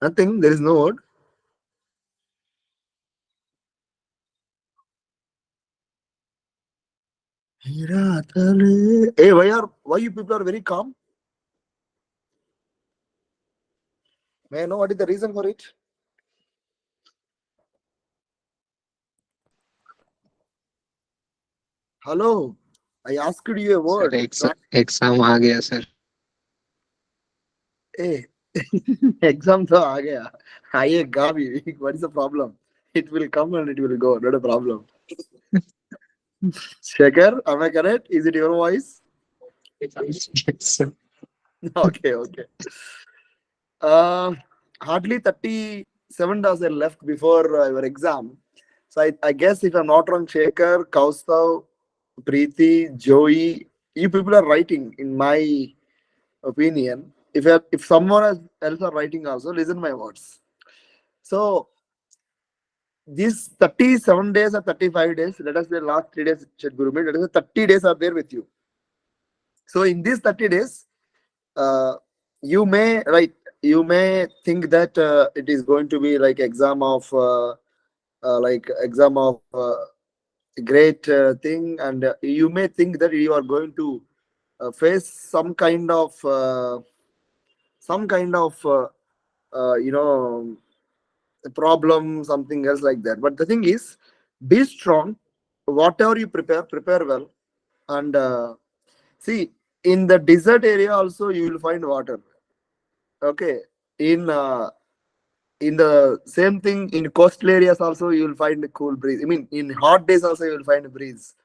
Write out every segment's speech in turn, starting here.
Nothing. There is no word. Hey, why you people are very calm? May I know what is the reason for it? Hello, I asked you a word. Exam आ गया sir. Hey, exam तो आ गया. आएगा भी. What is the problem? It will come and it will go. Not a problem. Shekhar, am I correct? Is it your voice? Yes, sir. Okay, okay. Hardly 37 days are left before your exam. So I guess if I'm not wrong, Shekhar, Kaustav, Preeti, Joey, you people are writing, in my opinion. If someone else are writing also, listen my words. So these 37 days or 35 days, let us say last 3 days, let us say 30 days are there with you. So in these 30 days, you may think that it is going to be like exam of great thing, and you may think that you are going to face some kind of problem, something else like that. But the thing is, be strong. Whatever you prepare well. And see, in the desert area also you will find water. Okay, in the same thing in coastal areas also you will find a cool breeze. I mean, in hot days also you will find a breeze.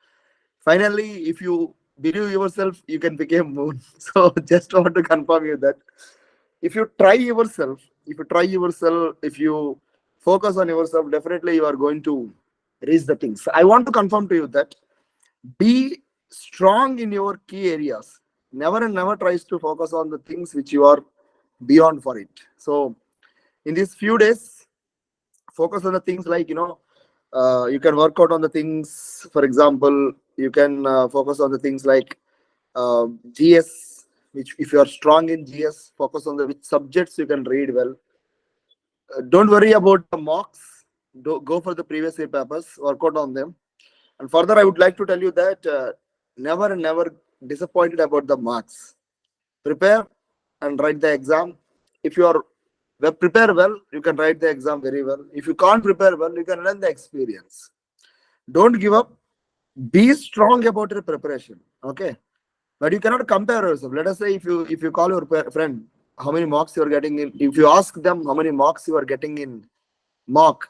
Finally, if you believe yourself, you can become moon. So just want to confirm you that if you try yourself, if you focus on yourself, definitely you are going to reach the things. I want to confirm to you that be strong in your key areas. Never and never tries to focus on the things which you are beyond for it. So in these few days, focus on the things like, you can work out on the things. For example, you can focus on the things like GS, which if you are strong in GS, focus on the which subjects you can read well. Don't worry about the mocks. Go for the previous year papers, work out on them. And further, I would like to tell you that never and never disappointed about the marks. Prepare and write the exam. If you are prepare well, you can write the exam very well. If you can't prepare well, you can learn the experience. Don't give up. Be strong about your preparation. Okay, but you cannot compare yourself. Let us say if you call your friend how many marks you are getting in. If you ask them how many marks you are getting in mock,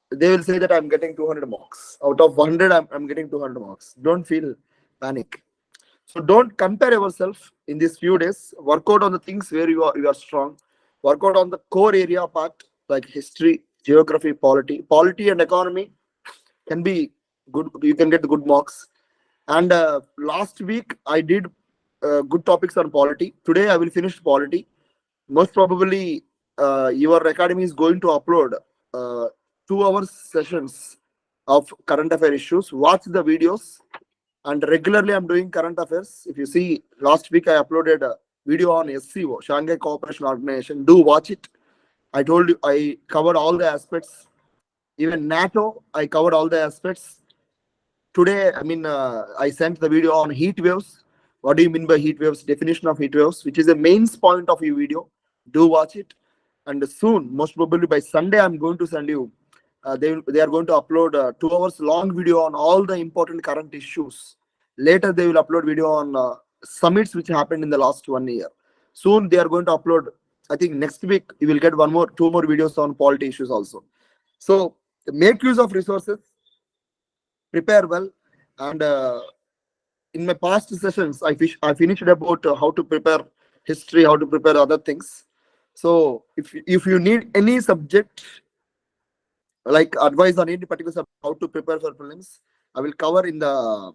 they will say that I'm getting 200 marks. Out of 100, I'm getting 200 marks. Don't feel panic. So don't compare yourself in these few days. Work out on the things where you are strong. Work out on the core area part like history, geography, polity and economy can be good. You can get good marks. And last week I did good topics on polity. Today I will finish polity. Most probably your academy is going to upload 2 hours sessions of current affair issues. Watch the videos. And regularly I'm doing current affairs. If you see, last week I uploaded a video on SCO, Shanghai Cooperation Organization. Do watch it. I told you I covered all the aspects. Even NATO, I covered all the aspects. Today, I sent the video on heat waves. What do you mean by heat waves? Definition of heat waves, which is the main point of your video. Do watch it. And soon, most probably by Sunday, I'm going to send you. They are going to upload a 2 hours long video on all the important current issues. Later, they will upload video on summits which happened in the last 1 year. Soon, they are going to upload. I think next week you will get 2 more videos on polity issues also. So make use of resources, prepare well, and in my past sessions, I finished about how to prepare history, how to prepare other things. So if you need any subject, like advice on any particular subject, how to prepare for prelims, I will cover in the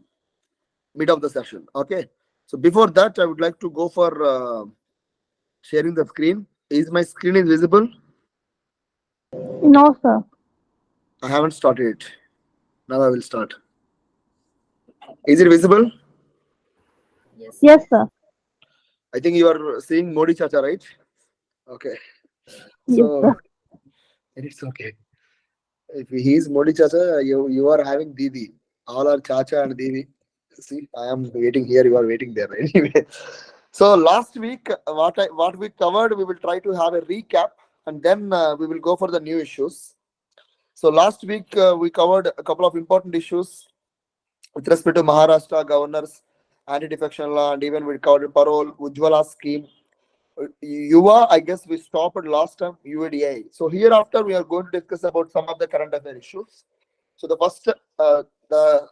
mid of the session. Okay. So before that, I would like to go for sharing the screen. Is my screen is visible? No, sir. I haven't started it. Now I will start. Is it visible? Yes, sir. I think you are seeing Modi Chacha, right? Okay. Yes, So sir. it's okay. If he is Modi Chacha, you are having Didi. All are Chacha and Didi. See, I am waiting here. You are waiting there. Anyway, so last week, what we covered, we will try to have a recap, and then we will go for the new issues. So last week we covered a couple of important issues with respect to Maharashtra governors, anti-defection law, and even we covered parole, Ujjwala scheme. Yuva, I guess we stopped last time, UADI. So hereafter, we are going to discuss about some of the current affair issues. So the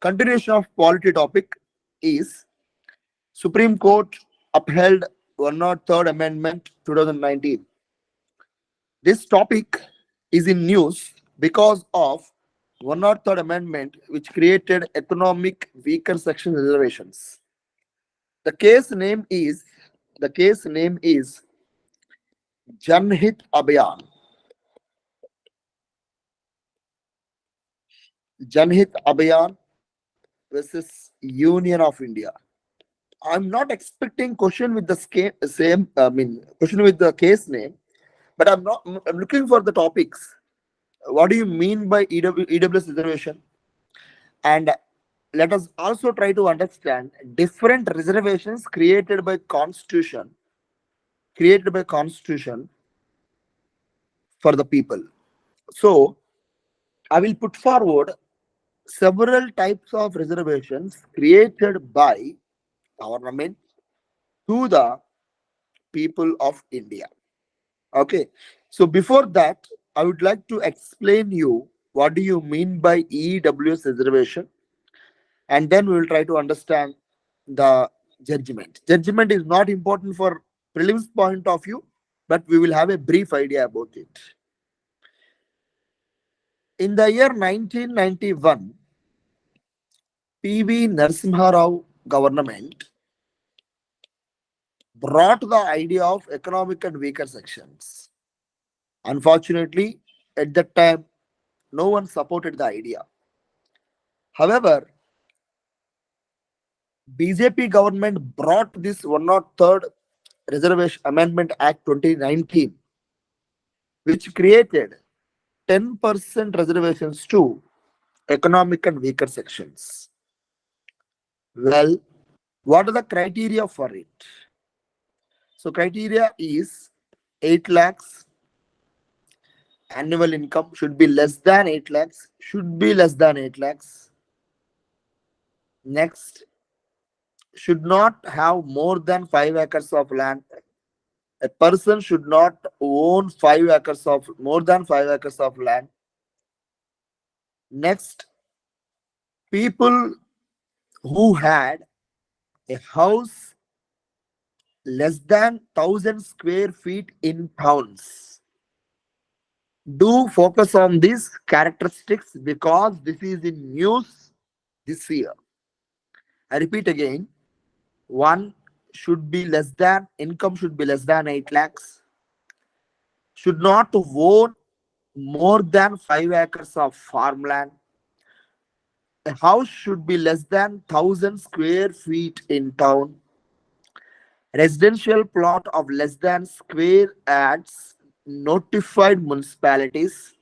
continuation of polity topic is Supreme Court upheld 103rd Amendment 2019. This topic is in news because of 103rd Amendment, which created economic weaker section reservations. The case name is the case name is Janhit Abhiyan. Janhit Abhiyan versus Union of India. I'm not expecting question with the same. I mean, question with the case name, but I'm not. I'm looking for the topics. What do you mean by EWS reservation? And let us also try to understand different reservations created by Constitution for the people. So I will put forward several types of reservations created by government to the people of India. Okay. So before that, I would like to explain you what do you mean by EWS reservation, and then we will try to understand the judgment. Judgment is not important for prelims point of view, but we will have a brief idea about it. In the year 1991, PV Narasimha Rao government brought the idea of economic and weaker sections. Unfortunately, at that time, no one supported the idea. However, BJP government brought this 103rd Reservation Amendment Act 2019, which created 10% reservations to economic and weaker sections. Well, what are the criteria for it? So criteria is 8 lakhs annual income should be less than 8 lakhs, should be less than 8 lakhs. Next, should not have more than 5 acres of land. A person should not own 5 acres of more than 5 acres of land. Next, people who had a house less than 1,000 square feet in towns. Do focus on these characteristics because this is in news this year. I repeat again, one should be less than, income should be less than 8 lakhs, should not own more than 5 acres of farmland. A house should be less than 1,000 square feet in town. Residential plot of less than square yards notified municipalities.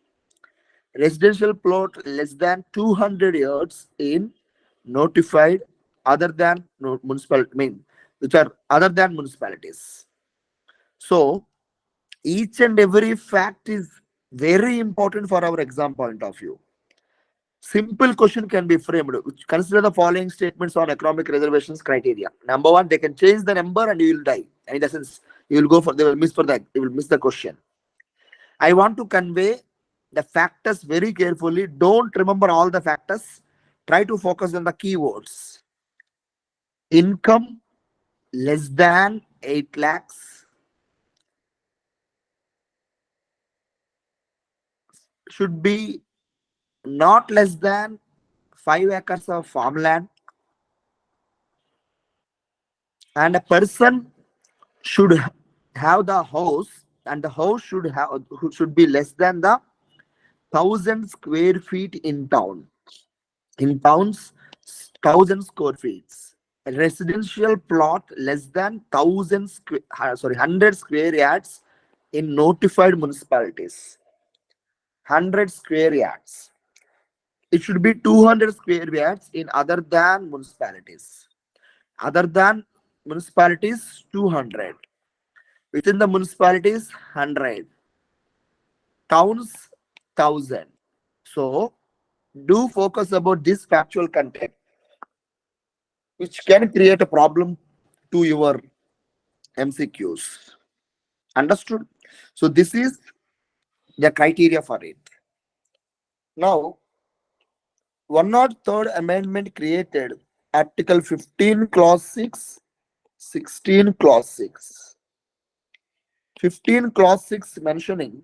Residential plot less than 200 yards in notified other than municipal, I mean, which are other than municipalities. So each and every fact is very important for our exam point of view. Simple question can be framed. Consider the following statements on economic reservations criteria. Number one, they can change the number and you will die. And in the sense, you will go for, they will miss for that. You will miss the question. I want to convey the factors very carefully. Don't remember all the factors. Try to focus on the keywords. Income less than 8 lakhs should be not less than 5 acres of farmland, and a person should have the house, and the house should be less than the 1,000 square feet in town. In towns, 1,000 square feet. A residential plot less than 1,000 100 square yards in notified municipalities, 100 square yards. It should be 200 square yards in other than municipalities. Other than municipalities, 200. Within the municipalities, 100. Towns, 1,000. So, do focus about this factual content, which can create a problem to your MCQs. Understood? So, this is the criteria for it. Now, 103rd Amendment created Article 15, Clause 6, 16, Clause 6. 15, Clause 6 mentioning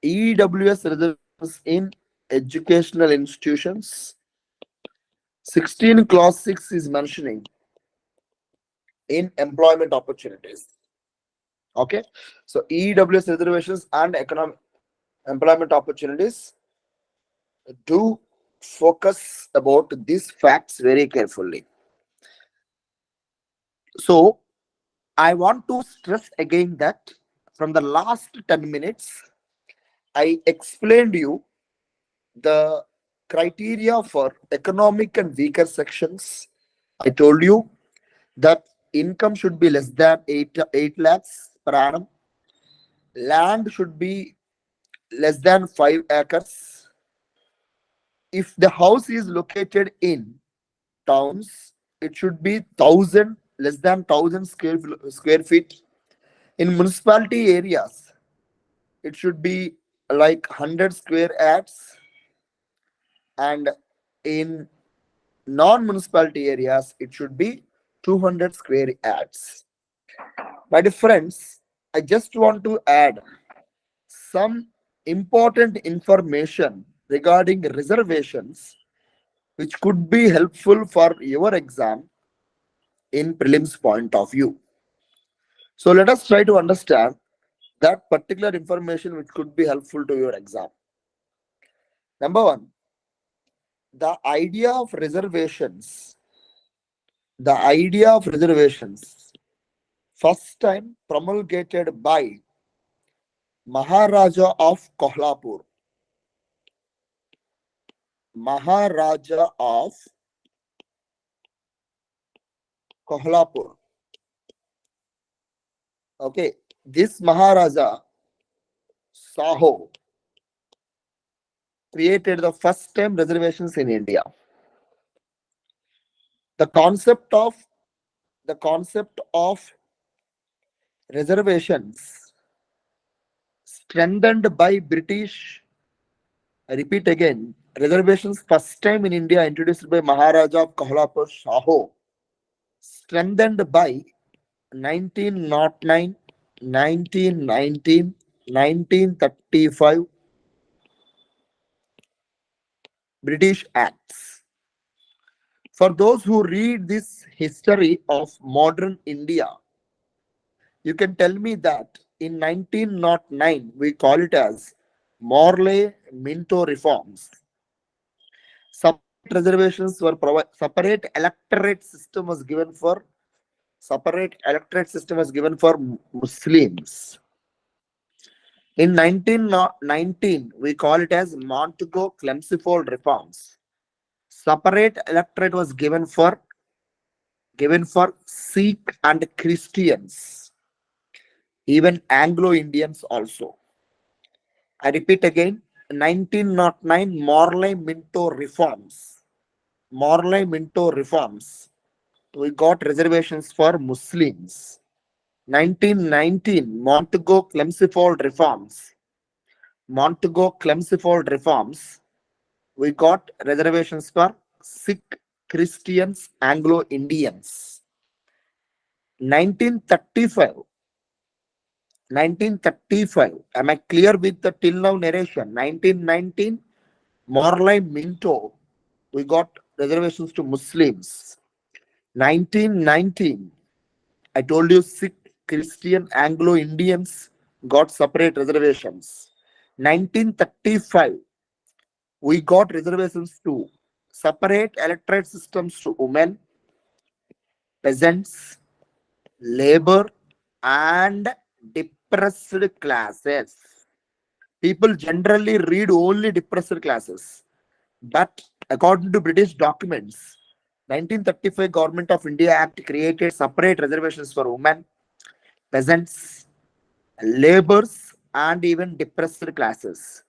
EWS reservations in educational institutions. 16, Clause 6 is mentioning in employment opportunities. Okay, so EWS reservations and economic employment opportunities. Do focus about these facts very carefully. So I want to stress again that from the last 10 minutes, I explained you the criteria for economic and weaker sections. I told you that income should be less than 8 lakhs per annum. Land should be less than 5 acres. If the house is located in towns, it should be 1,000, less than 1,000 square feet. In municipality areas, it should be like 100 square yards, and in non-municipality areas, it should be 200 square yards. My dear friends, I just want to add some important information regarding reservations which could be helpful for your exam in prelims point of view. So let us try to understand that particular information which could be helpful to your exam. Number one, the idea of reservations. The idea of reservations first time promulgated by Maharaja of Kolhapur. Maharaja of Kolhapur. Okay, this Maharaja Saho created the first time reservations in India. The concept of the concept of reservations strengthened by British. I repeat again, reservations first time in India introduced by Maharaja of Kolhapur Shaho, strengthened by 1909, 1919, 1935 British Acts. For those who read this history of modern India, you can tell me that in 1909 we call it as Morley Minto reforms. Separate reservations were provided. Separate electorate system was given for Muslims. In 1919, we call it as Montego-Chelmsford reforms. Separate electorate was given for Sikh and Christians, even Anglo-Indians also. I repeat again, 1909 Morley Minto reforms. Morley Minto reforms. We got reservations for Muslims. 1919 Montego-Chelmsford reforms. Montego-Chelmsford reforms. We got reservations for Sikh, Christians, Anglo-Indians. 1935. 1935. Am I clear with the till now narration? 1919 Morley Minto. We got reservations to Muslims. 1919. I told you Sikh, Christian, Anglo-Indians got separate reservations. 1935, we got reservations to separate electorate systems to women, peasants, labor, and depressed classes. People generally read only depressed classes. But according to British documents, 1935 Government of India Act created separate reservations for women, peasants, laborers, and even depressed classes.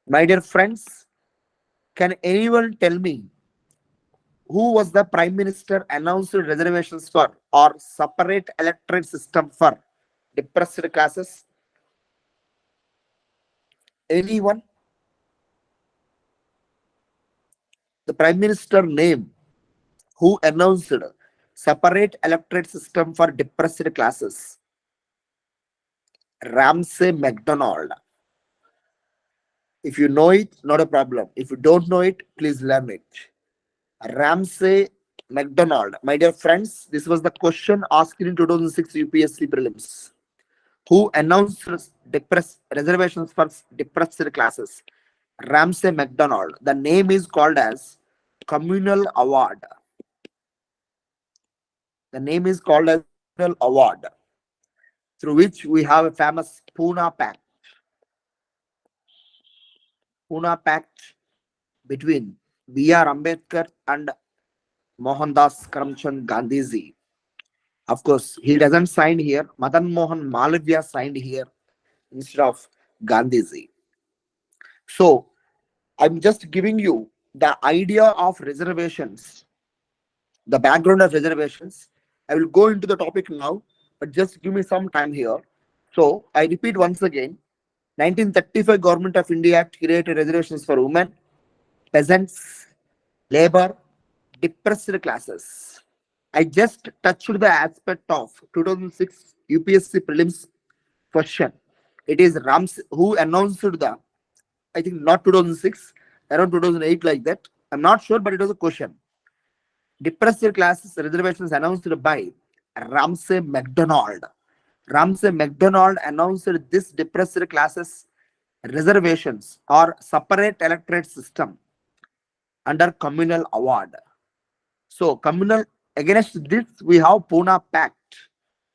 My dear friends, can anyone tell me who was the Prime Minister announced reservations for or separate electorate system for depressed classes? Anyone? The Prime Minister name who announced separate electorate system for depressed classes? Ramsay MacDonald. If you know it, not a problem. If you don't know it, please learn it. Ramsay MacDonald. My dear friends, this was the question asked in 2006 UPSC prelims. Who announced reservations for depressed classes? Ramsay MacDonald. The name is called as Communal Award. The name is called as Communal Award, through which we have a famous Pune Pact. Pune Pact between B.R. Ambedkar and Mohandas Karamchand Gandhiji. Of course, he doesn't sign here. Madan Mohan Malavya signed here instead of Gandhiji. So, I'm just giving you the idea of reservations, the background of reservations. I will go into the topic now, but just give me some time here. So, I repeat once again, 1935 Government of India Act created reservations for women, peasants, labor, depressed classes. I just touched the aspect of 2006 UPSC prelims question. It is Rams who announced the, I think not 2006, around 2008 like that. I'm not sure, but it was a question. Depressed classes reservations announced by Ramsay MacDonald. Ramsay MacDonald announced this depressed classes reservations or separate electorate system under communal award. So communal, against this we have Pune Pact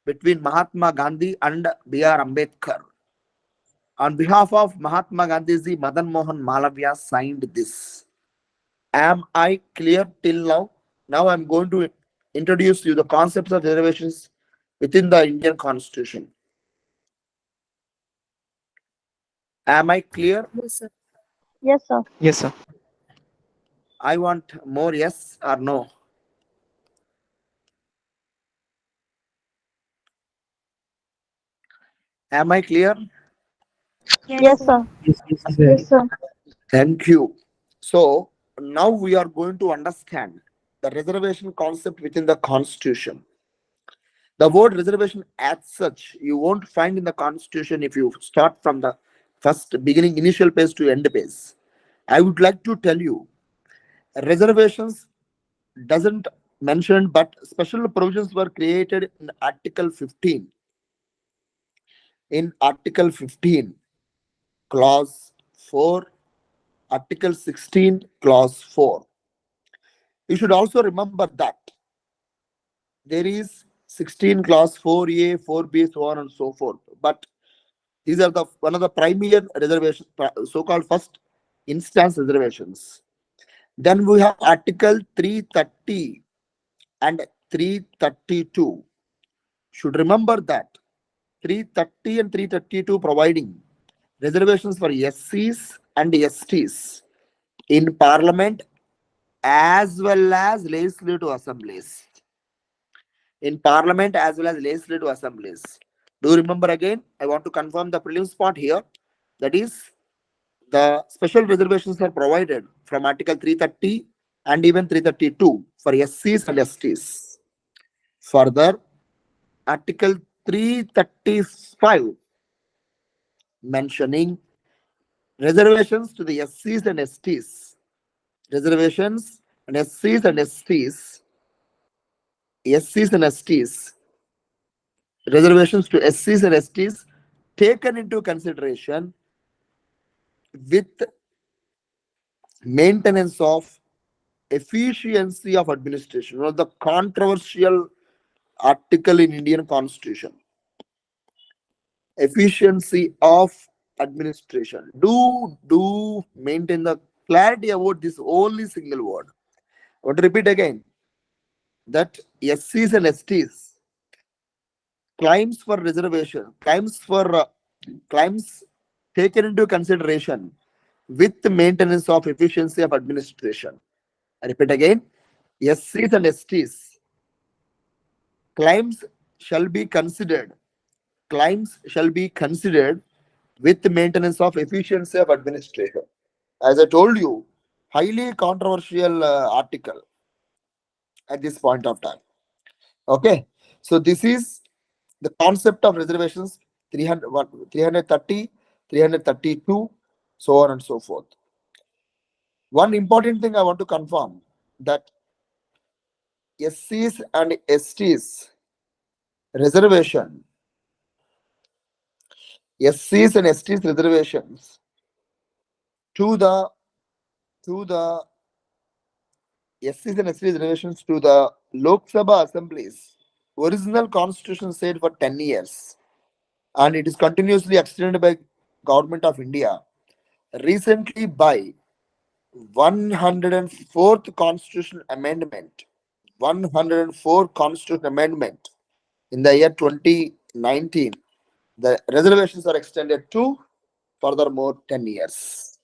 between Mahatma Gandhi and B.R. Ambedkar. On behalf of Mahatma Gandhiji, Madan Mohan Malavya signed this. Am I clear till now? Now I'm going to introduce you the concepts of reservations within the Indian Constitution. Am I clear? Yes, sir. Yes, sir. Yes, sir. I want more yes or no. Am I clear? Yes, sir. Yes, sir. Thank you. So now we are going to understand the reservation concept within the Constitution. The word reservation as such, you won't find in the Constitution if you start from the first beginning, initial page to end page. I would like to tell you, reservations doesn't mention, but special provisions were created in Article 15. In Article 15, Clause 4, Article 16, Clause 4. You should also remember that there is 16 clause 4A, 4B, so on and so forth. But these are the one of the primary reservations, so-called first instance reservations. Then we have Article 330 and 332. Should remember that 330 and 332 providing reservations for SCs and STs in Parliament as well as legislative assemblies. In Parliament as well as legislative assemblies. Do you remember again? I want to confirm the prelims part here. That is, the special reservations are provided from Article 330 and even 332 for SCs and STs. Further, Article 335 mentioning reservations to the SCs and STs. Reservations and SCs and STs. SCs and STs. Reservations to SCs and STs taken into consideration with maintenance of efficiency of administration. One of the controversial article in Indian Constitution. efficiency of administration. Do maintain the clarity about this only single word. I want to repeat again that SCs and STs claims for reservation, claims taken into consideration with the maintenance of efficiency of administration. I repeat again, SCs and STs claims shall be considered. Claims shall be considered with the maintenance of efficiency of administration. As I told you, highly controversial article at this point of time. Okay, so this is the concept of reservations 330, 332, so on and so forth. One important thing I want to confirm that SCs and STs reservation, SCs and STs reservations to the SCs and STs reservations to the Lok Sabha assemblies. Original constitution said for 10 years, and it is continuously extended by Government of India. Recently, by 104th Constitutional Amendment, 104 Constitutional Amendment in the year 2019, the reservations are extended to furthermore 10 years.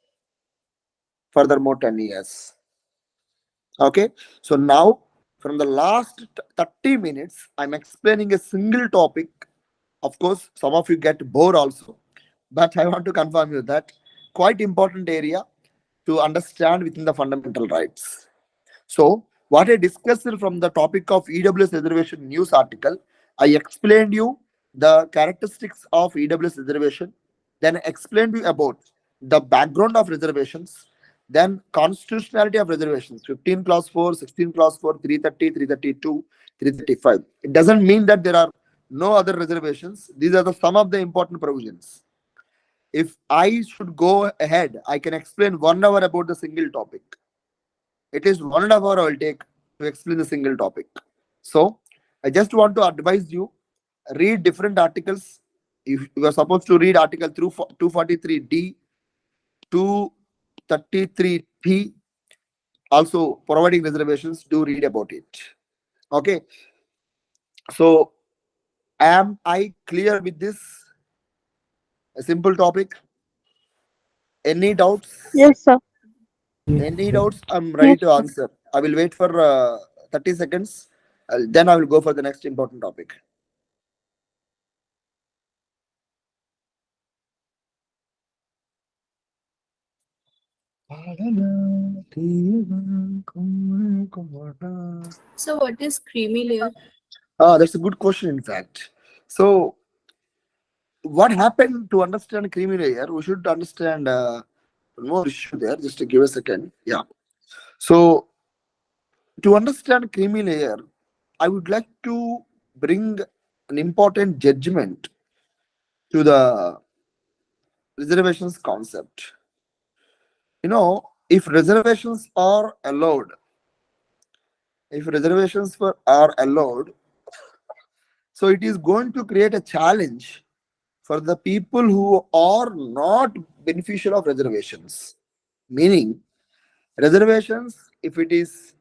Furthermore 10 years. Okay, so now from the last 30 minutes, I'm explaining a single topic. Of course, some of you get bored also, but I want to confirm you that quite important area to understand within the fundamental rights. So, what I discussed from the topic of EWS reservation news article, I explained you the characteristics of EWS reservation, then explained you about the background of reservations, then constitutionality of reservations, 15 clause 4, 16 clause 4, 330, 332, 335. It doesn't mean that there are no other reservations. These are the some of the important provisions. If I should go ahead, I can explain 1 hour about the single topic. It is 1.5 hours I will take to explain the single topic. So I just want to advise you, read different articles. If you are supposed to read article through 243D, 233P, also providing reservations, do read about it. Okay. So am I clear with this? A simple topic. Any doubts? Yes, sir. Any doubts? I'm ready Yes, to sir. answer. I will wait for 30 seconds. Then I will go for the next important topic. So what is creamy layer? That's a good question, in fact. So, what happened to understand creamy layer? We should understand one more issue there. Just to give a second. Yeah. So, to understand creamy layer, I would like to bring an important judgment to the reservations concept. You know, if reservations are allowed, so it is going to create a challenge for the people who are not beneficial of reservations. Meaning, reservations, if it is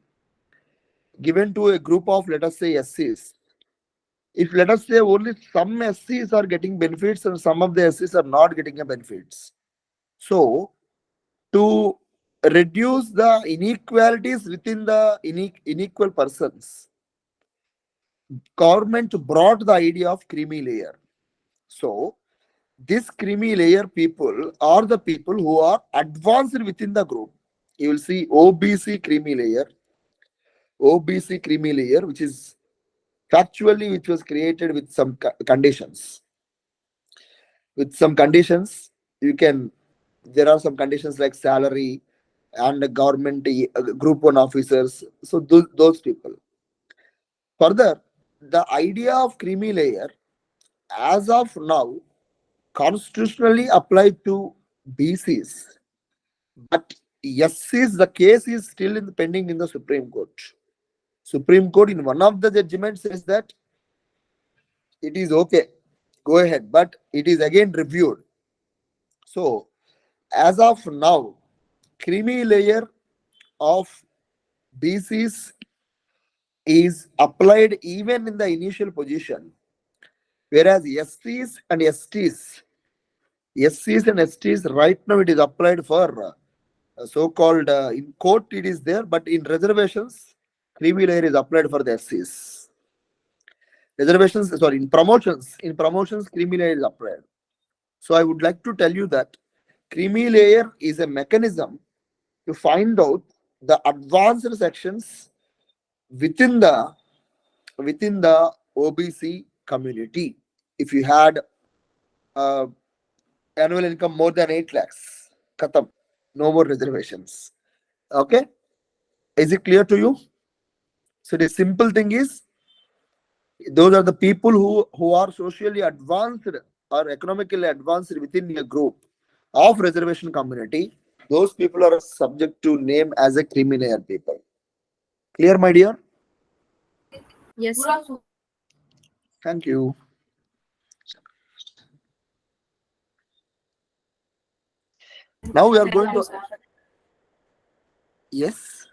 given to a group of, let us say, SCs, if let us say only some SCs are getting benefits and some of the SCs are not getting a benefits. So, to reduce the inequalities within the unequal persons, government brought the idea of creamy layer. So, this creamy layer people are the people who are advanced within the group. You will see OBC creamy layer, which is factually which was created with some conditions. With some conditions, there are some conditions like salary and the government group 1 officers. So those people. Further, the idea of creamy layer as of now constitutionally applied to BCs, but SCs, the case is still pending in the Supreme Court. Supreme Court in one of the judgments says that it is okay. go ahead, but it is again reviewed. So as of now, creamy layer of BCs is applied even in the initial position, whereas SCs and STs right now it is applied for so-called in court it is there, but in reservations, creamy layer is applied for the SCs. Reservations, sorry, in promotions, creamy layer is applied. So I would like to tell you that creamy layer is a mechanism to find out the advanced sections within the OBC community. If you had uh, annual income more than 8 lakhs, khatam, no more reservations. Okay, is it clear to you? So the simple thing is, those are the people who are socially advanced or economically advanced within a group of reservation community. Those people are subject to name as a creamy layer people. Clear, my dear? Yes, sir. Thank you. Now we are going to, yes,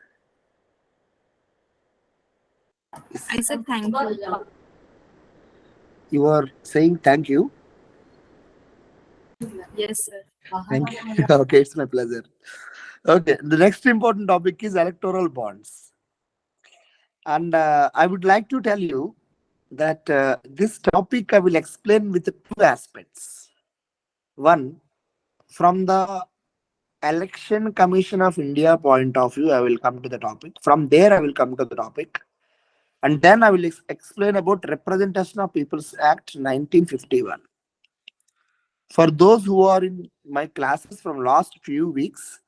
I said thank you. you are saying thank you. Yes, sir. Thank you. Okay, it's my pleasure. Okay, the next important topic is electoral bonds. And I would like to tell you that this topic I will explain with two aspects. One, from the Election Commission of India point of view, I will come to the topic. From there, I will come to the topic. And then I will explain about Representation of People's Act 1951. For those who are in my classes from last few weeks,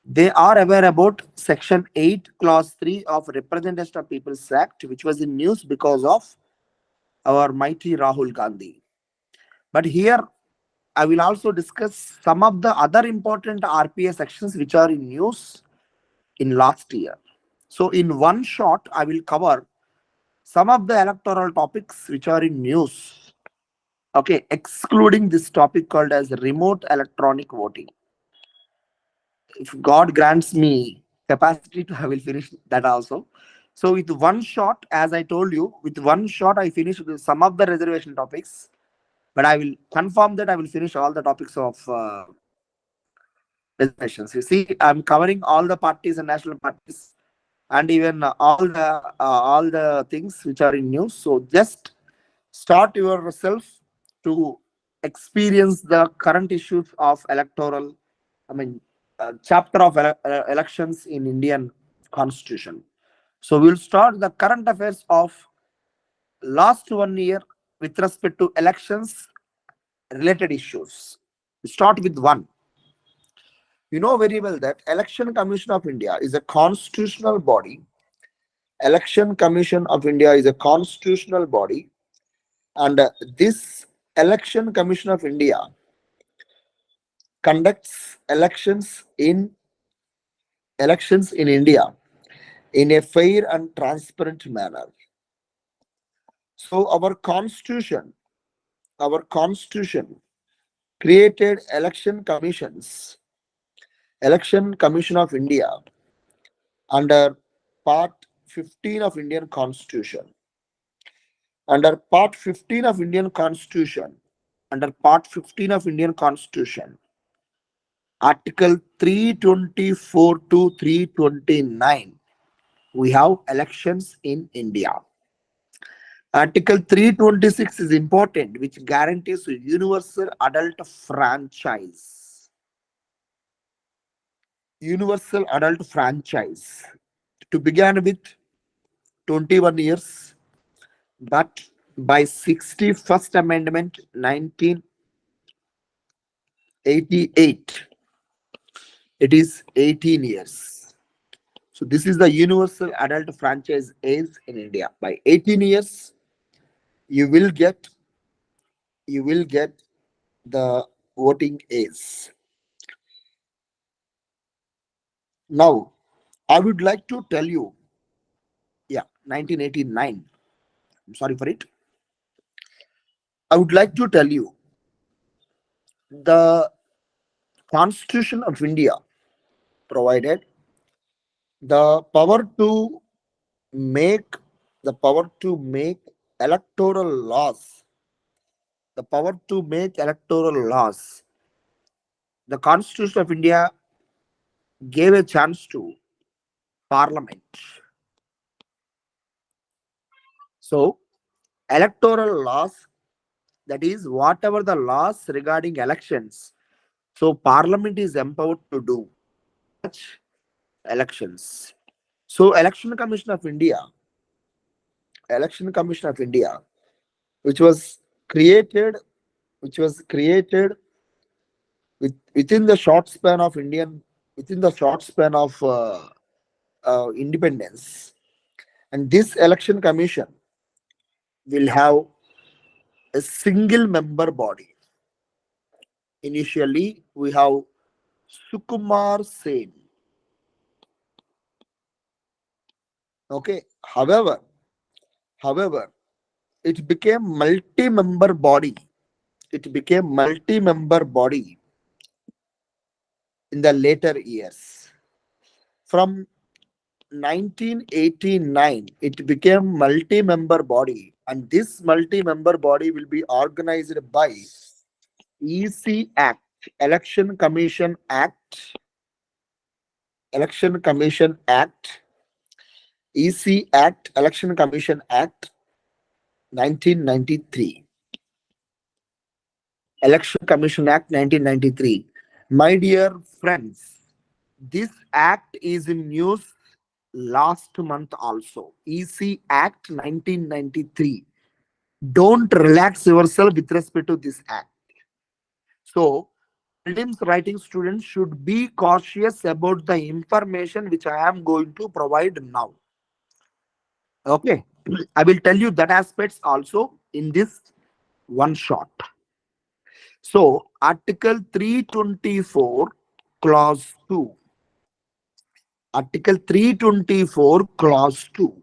they are aware about Section 8, Clause 3 of Representation of People's Act, which was in news because of our mighty Rahul Gandhi. But here, I will also discuss some of the other important RPA sections which are in news in last year. So in one shot, I will cover some of the electoral topics which are in news. Okay, excluding this topic called as remote electronic voting. If God grants me capacity to, I will finish that also. So with one shot, as I told you, with one shot, I finished with some of the reservation topics, but I will confirm that I will finish all the topics of reservations. You see, I'm covering all the parties and national parties, and even all the things which are in news. So just start yourself to experience the current issues of electoral, I mean, chapter of elections in Indian Constitution. So we'll start the current affairs of last 1 year with respect to elections related issues. Start with one. You know very well that Election Commission of India is a constitutional body. Election Commission of India is a constitutional body, and this Election Commission of India conducts elections in India in a fair and transparent manner. So our constitution created Election Commission of India under Part 15 of Indian Constitution. Under Part 15 of Indian Constitution, Article 324 to 329, we have elections in India. Article 326 is important, which guarantees universal adult franchise. Universal adult franchise to begin with 21 years, but by 61st Amendment 1988, it is 18 years. So this is the universal adult franchise age in India. By 18 years, you will get the voting age. Now, I would like to tell you, 1989. I'm sorry for it. I would like to tell you the Constitution of India provided the power to make make electoral laws. The power to make electoral laws. The Constitution of India gave a chance to Parliament. So, electoral laws, that is, whatever the laws regarding elections, so Parliament is empowered to do such elections. So, Election Commission of India, which was created, which was created within the short span of independence, and this election commission will have a single member body. Initially, we have Sukumar Sen. Okay. However, it became multi-member body. It became multi-member body in the later years. From 1989, it became multi-member body, and this multi-member body will be organized by EC Act, Election Commission Act, Election Commission Act, EC Act, Election Commission Act, 1993. Election Commission Act 1993. My dear friends, this act is in news last month also. EC Act 1993. Don't relax yourself with respect to this act. So, prelims writing students should be cautious about the information which I am going to provide now. Okay, I will tell you that aspects also in this one shot. So, Article 324, Clause 2. Article 324, Clause 2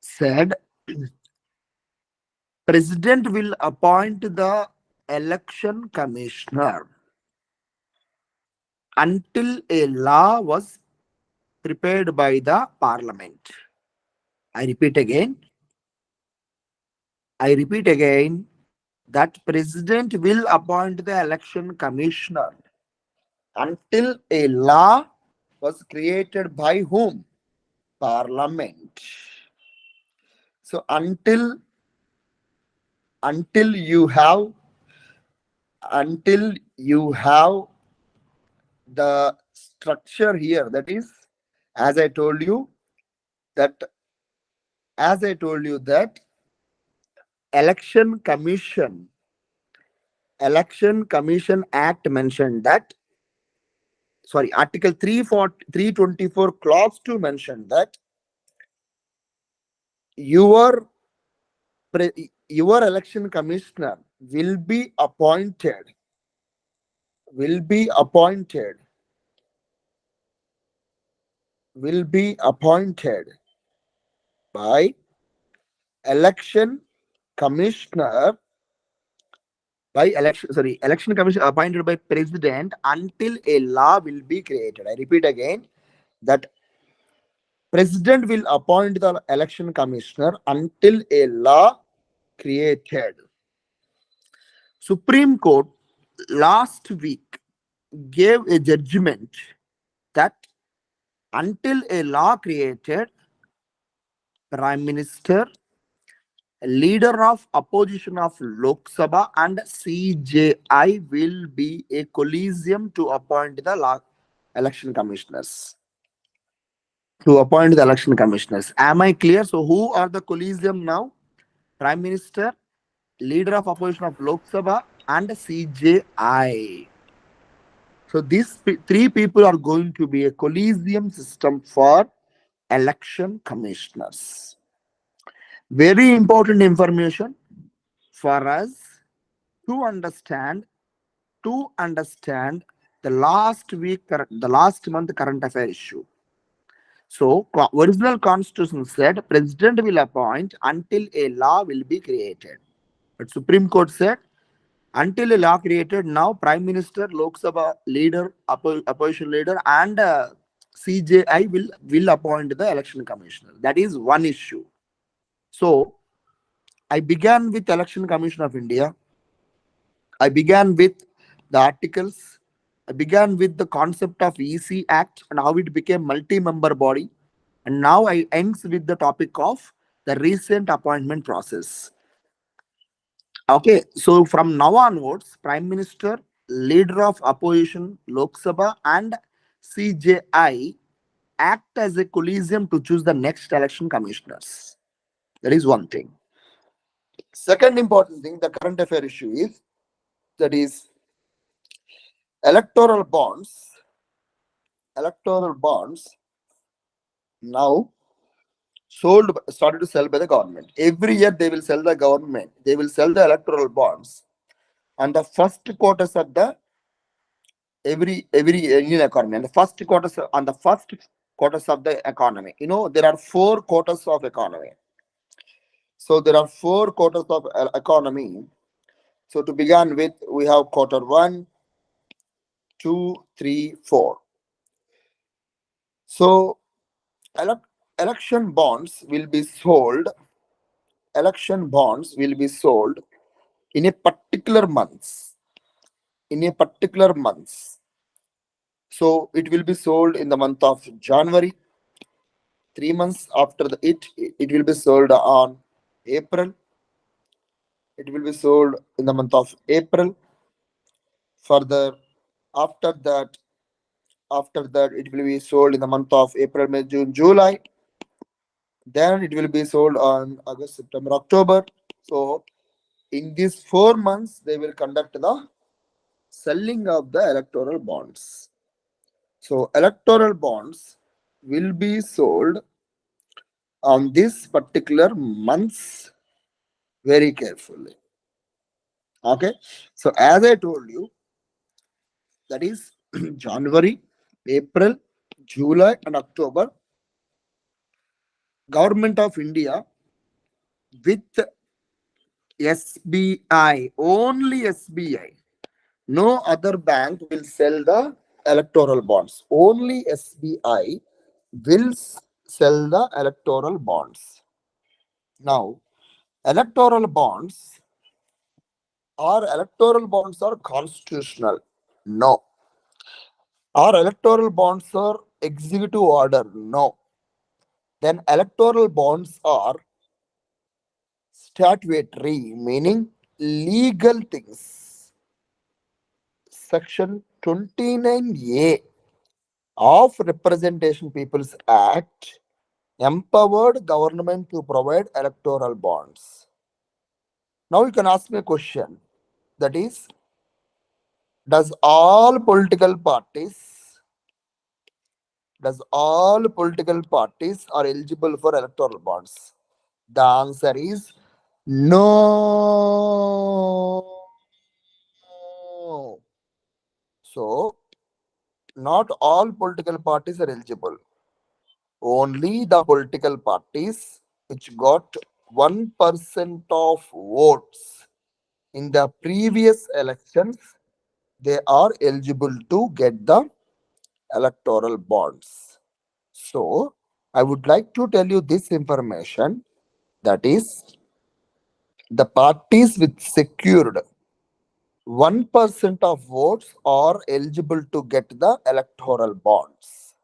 said, President will appoint the election commissioner until a law was prepared by the Parliament. I repeat again. That President will appoint the election commissioner until a law was created by whom? Parliament. So until you have the structure here, that is, as I told you that election commission act mentioned that, sorry, article 324 clause 2 mentioned that your election commissioner will be appointed by election commissioner election commission appointed by president until a law will be created. I repeat again that president will appoint the election commissioner until a law created. Supreme Court last week gave a judgment that until a law created, Prime Minister, leader of opposition of Lok Sabha and CJI will be a collegium to appoint the election commissioners. Am I clear? So who are the collegium now? Prime Minister, leader of opposition of Lok Sabha and CJI. So these three people are going to be a collegium system for election commissioners. Very important information for us to understand the last month current affair issue. So original constitution said president will appoint until a law will be created. But Supreme Court said, until a law created, now Prime Minister, Lok Sabha leader, opposition leader, and CJI will appoint the election commissioner. That is one issue. So I began with Election Commission of India. I began with the articles. I began with the concept of EC Act and how it became multi-member body. And now I ends with the topic of the recent appointment process. Okay, so from now onwards, Prime Minister, Leader of Opposition, Lok Sabha, and CJI act as a collegium to choose the next election commissioners. That is one thing. Second important thing, the current affair issue is, that is electoral bonds. Electoral bonds now started to sell by the government. Every year they will sell the government. They will sell the electoral bonds on the first quarters of the every Indian economy. And the first quarters on the first quarters of the economy. You know, there are 4 quarters of economy. So there are 4 quarters of economy. So to begin with, we have quarter 1, 2, 3, 4. So election bonds will be sold. Election bonds will be sold in a particular month. In a particular month. So it will be sold in the month of January. 3 months after it will be sold on April. It will be sold in the month of April. Further, after that, it will be sold in the month of April, May, June, July. Then it will be sold on August, September, October. So in these 4 months, they will conduct the selling of the electoral bonds. So electoral bonds will be sold on this particular months very carefully. Okay. So as I told you, that is January, April, July, and October, Government of India with SBI, only SBI. No other bank will sell the electoral bonds. Only SBI will sell the electoral bonds. Now, electoral bonds are constitutional? No. Are electoral bonds are executive order? No. Then electoral bonds are statutory, meaning legal things. Section 29A of Representation People's Act empowered government to provide electoral bonds. Now you can ask me a question, that is, does all political parties are eligible for electoral bonds? The answer is no. So not all political parties are eligible. Only the political parties which got 1% of votes in the previous elections, they are eligible to get the electoral bonds. So I would like to tell you this information, that is, the parties which secured 1% of votes are eligible to get the electoral bonds.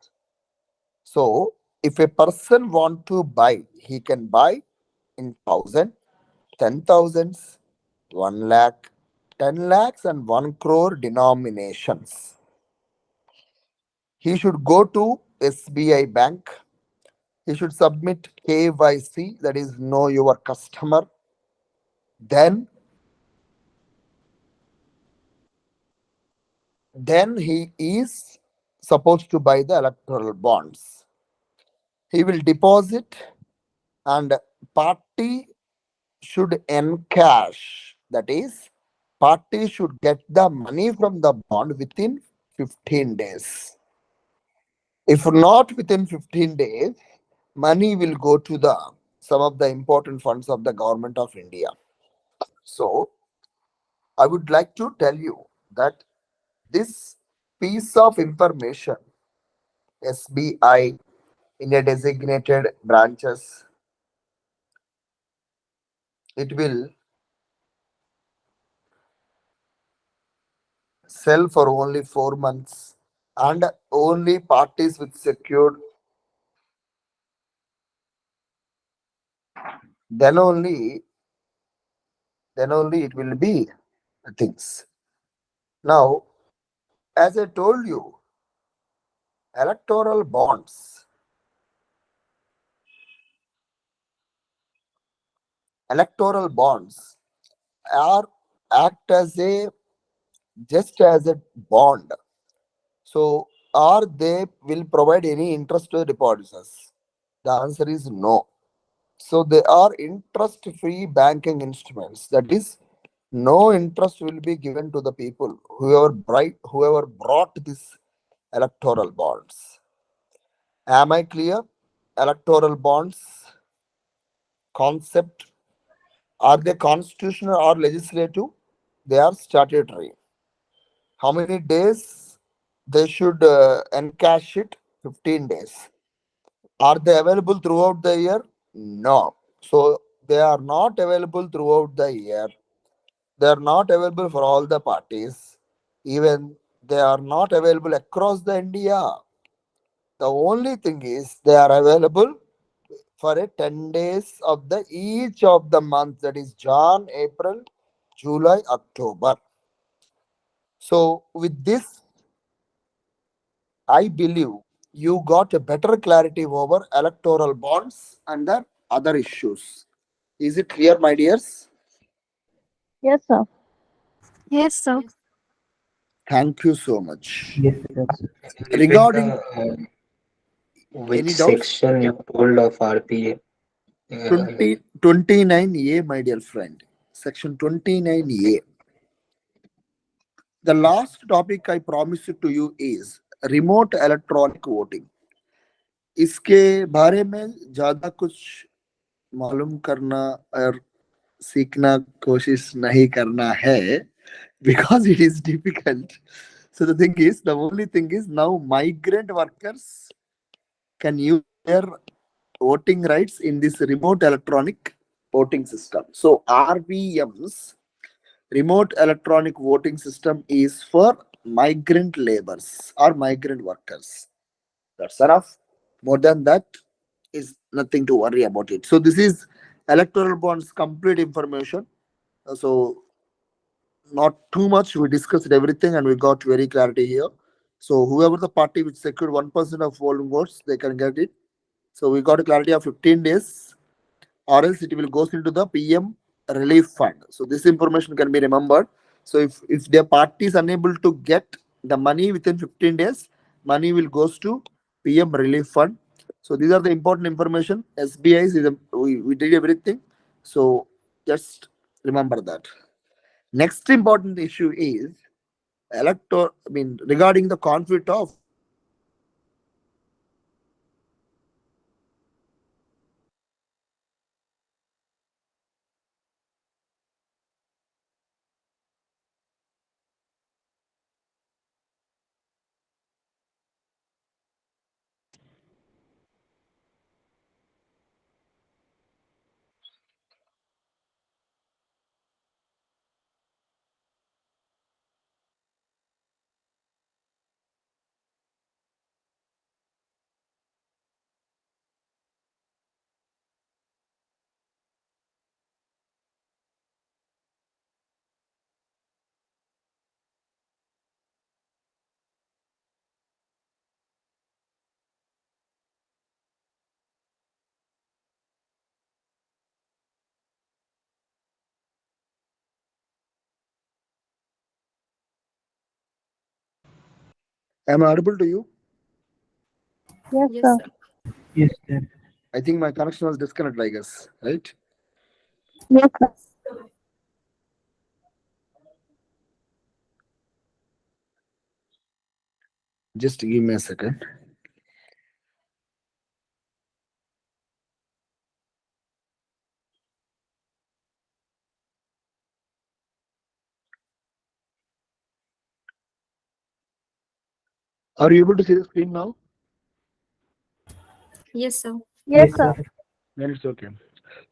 So if a person want to buy, he can buy in 1,000, 10,000, 1 lakh, 10 lakhs and 1 crore denominations. He should go to SBI bank. He should submit KYC, that is know your customer. Then he is supposed to buy the electoral bonds. He will deposit and party should encash. That is, party should get the money from the bond within 15 days. If not within 15 days, money will go to some of the important funds of the government of India. So I would like to tell you that this piece of information, SBI in a designated branches, it will sell for only 4 months, and only parties with secured, then only it will be things. Now, as I told you, electoral bonds, electoral bonds are act as a just as a bond. So, are they will provide any interest to the depositors? The answer is no. So they are interest-free banking instruments. That is, no interest will be given to the people whoever brought this electoral bonds. Am I clear? Electoral bonds concept, are they constitutional or legislative? They are statutory. How many days they should encash it? 15 days. Are they available throughout the year? No. So they are not available throughout the year. They are not available for all the parties. Even they are not available across the India. The only thing is they are available for a 10 days of the each of the month, that is Jan, April, July, October. So with this, I believe you got a better clarity over electoral bonds and the other issues. Is it clear, my dears? Yes, sir. Yes, sir. Thank you so much. Yes, sir. Repeat Regarding the which any doubts, section you told of RPA. 29A, my dear friend. Section 29A. The last topic I promised to you is remote electronic voting. इसके बारे में ज्यादा कुछ मालूम करना और सीखना कोशिश नहीं करना है, because it is difficult. So the thing is, the only thing is now migrant workers can use their voting rights in this remote electronic voting system. So RVM's remote electronic voting system is for migrant laborers or migrant workers. That's enough. More than that is nothing to worry about it. So this is electoral bonds complete information. So not too much. We discussed everything and we got very clarity here. So whoever the party which secured 1% of voting votes, they can get it. So we got a clarity of 15 days, or else it will goes into the PM relief fund. So this information can be remembered. So if the party is unable to get the money within 15 days, money will goes to PM relief fund. So these are the important information. SBI is we did everything. So just remember that. Next important issue is regarding the conflict of am I audible to you? Yes, Yes, sir. sir. Yes, sir. I think my connection was disconnected, I guess, right? Yes, sir. Just give me a second. Are you able to see the screen now? Yes, sir. Yes, sir. Then it's okay.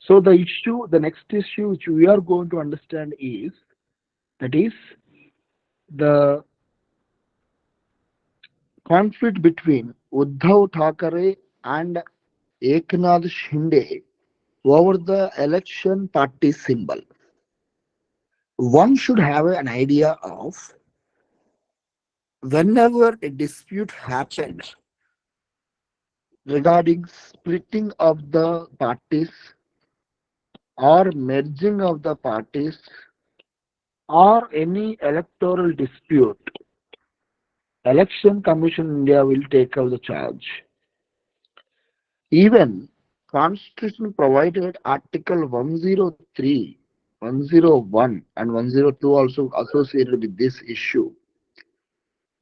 So the next issue which we are going to understand is that is the conflict between Uddhav Thackeray and Eknath Shinde over the election party symbol. One should have an idea of whenever a dispute happens regarding splitting of the parties or merging of the parties or any electoral dispute, Election Commission India will take up the charge. Even Constitution provided Article 103, 101 and 102 also associated with this issue.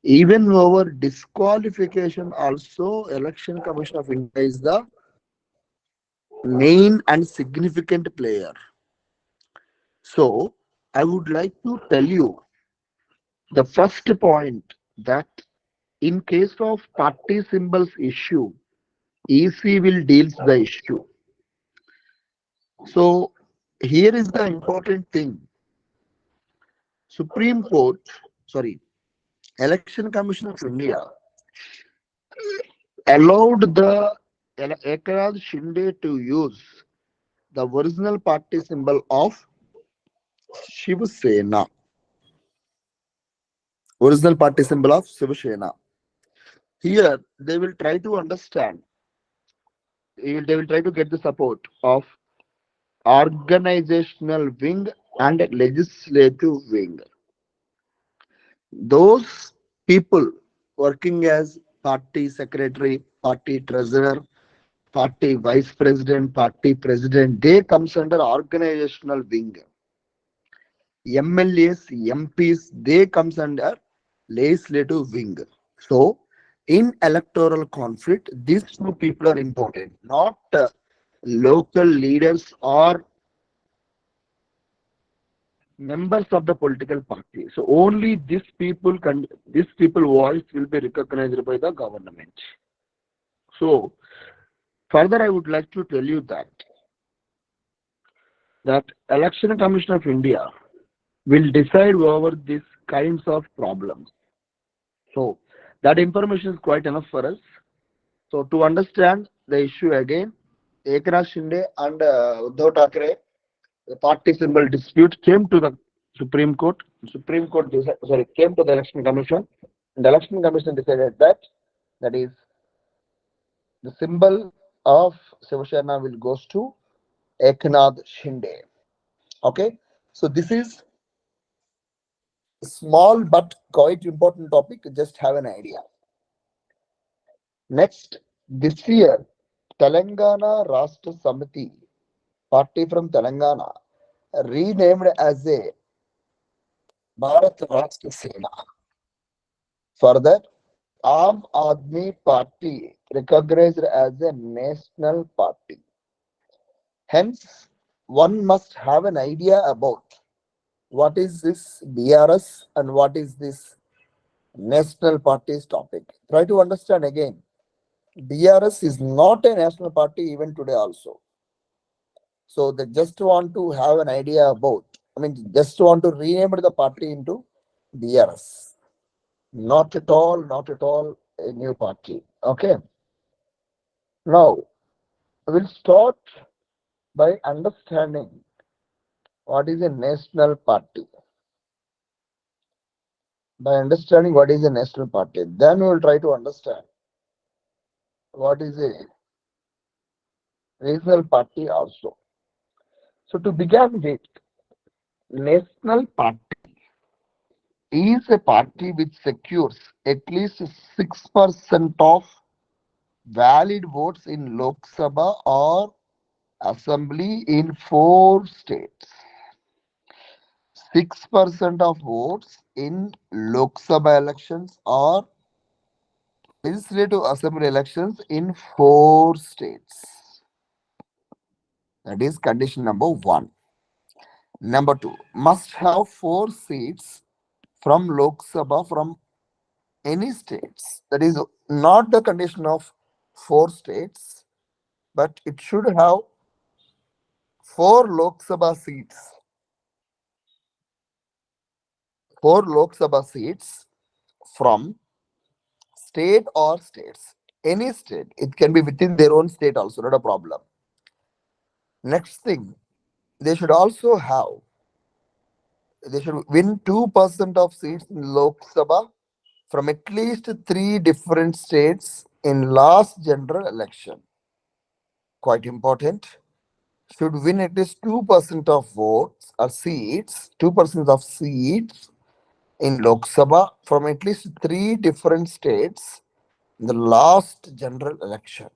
Even over disqualification also, Election Commission of India is the main and significant player. So, I would like to tell you the first point that in case of party symbols issue, EC will deals the issue. So, here is the important thing. Supreme Court, sorry, Election Commission of India allowed the Eknath Shinde to use the original party symbol of Shiv Sena. Original party symbol of Shiv Sena. Here, they will try to understand, they will try to get the support of organizational wing and legislative wing. Those people working as party secretary, party treasurer, party vice president, party president, they comes under organizational wing. MLAs, MPs, they comes under legislative wing. So, in electoral conflict, these two people are important, not local leaders or members of the political party. So only these people voice will be recognized by the government. So further, I would like to tell you that Election Commission of India will decide over these kinds of problems. So that information is quite enough for us. So to understand the issue again, Eknath Shinde and Uddhav Thackeray, the party symbol dispute came to the Supreme Court. Supreme Court came to the Election Commission. And the Election Commission decided that is the symbol of Shiv Sena will goes to Eknath Shinde. Okay, so this is small but quite important topic. Just have an idea. Next, this year, Telangana Rashtra Samiti, party from Telangana, renamed as a Bharat Rashtra Sena. For that, Aam Aadmi Party recognized as a national party. Hence, one must have an idea about what is this BRS and what is this national party's topic. Try to understand again. BRS is not a national party even today also. So they just want to have an idea about, just want to rename the party into BRS. Not at all a new party. Okay. Now, we'll start by understanding what is a national party. By understanding what is a national party, then we will try to understand what is a regional party also. So to begin with, national party is a party which secures at least 6% of valid votes in Lok Sabha or Assembly in 4 states. 6% of votes in Lok Sabha elections or legislative assembly elections in 4 states. That is condition number 1. Number 2, must have 4 seats from Lok Sabha from any states. That is not the condition of 4 states, but it should have 4 Lok Sabha seats. 4 Lok Sabha seats from state or states. Any state. It can be within their own state also, not a problem. Next thing, they should also have, they should win 2% of seats in Lok Sabha from at least 3 different states in last general election. Quite important. Should win at least 2% of votes or seats, 2% of seats in Lok Sabha from at least 3 different states in the last general election.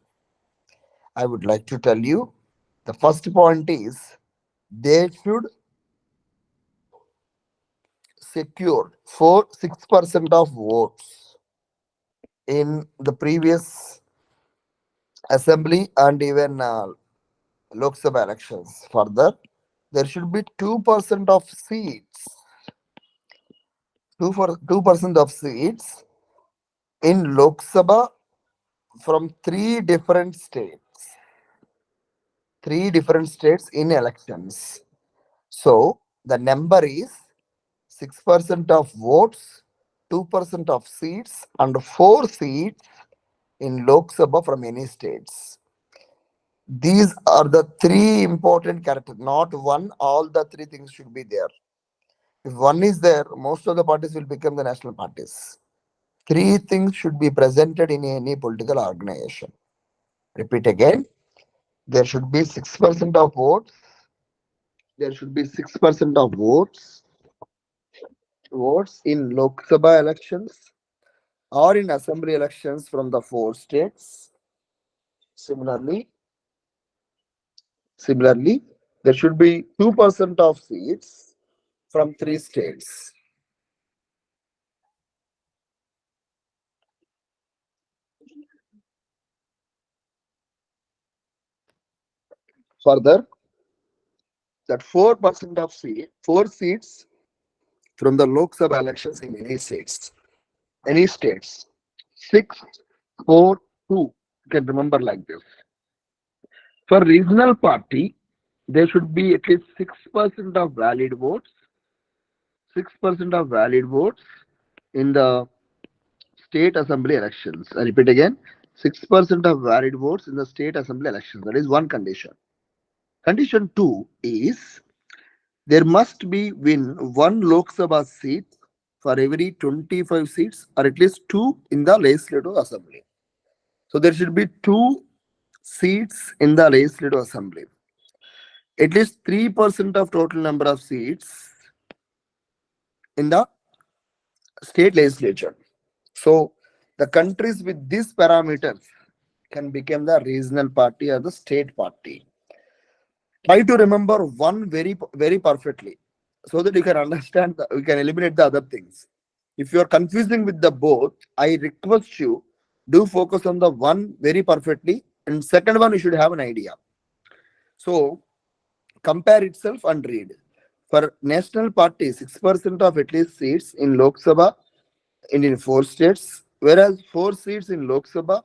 I would like to tell you the first point is they should secure 6% of votes in the previous assembly and even Lok Sabha elections. Further, there should be 2% of seats, 2% of seats in Lok Sabha from 3 different states. 3 different states in elections. So the number is 6% of votes, 2% of seats, and 4 seats in Lok Sabha from any states. These are the 3 important characters, not one, all the 3 things should be there. If one is there, most of the parties will become the national parties. 3 things should be presented in any political organization. Repeat again. There should be 6% of votes. There should be 6% of votes in Lok Sabha elections or in assembly elections from the 4 states. Similarly, there should be 2% of seats from 3 states. Further, that 4% of 4 seats from the Lok Sabha elections in any states. Any states. 6, 4, 2. You can remember like this. For regional party, there should be at least 6% of valid votes. 6% of valid votes in the state assembly elections. I repeat again, 6% of valid votes in the state assembly elections. That is one condition. Condition 2 is there must be win 1 Lok Sabha seat for every 25 seats or at least 2 in the legislative assembly. So there should be 2 seats in the legislative assembly. At least 3% of total number of seats in the state legislature. So the countries with these parameters can become the regional party or the state party. Try to remember one very perfectly so that you can understand, you can eliminate the other things. If you are confusing with the both, I request you do focus on the one very perfectly, and second one you should have an idea. So compare itself and read. For national party, 6% of at least seats in Lok Sabha in 4 states, whereas 4 seats in Lok Sabha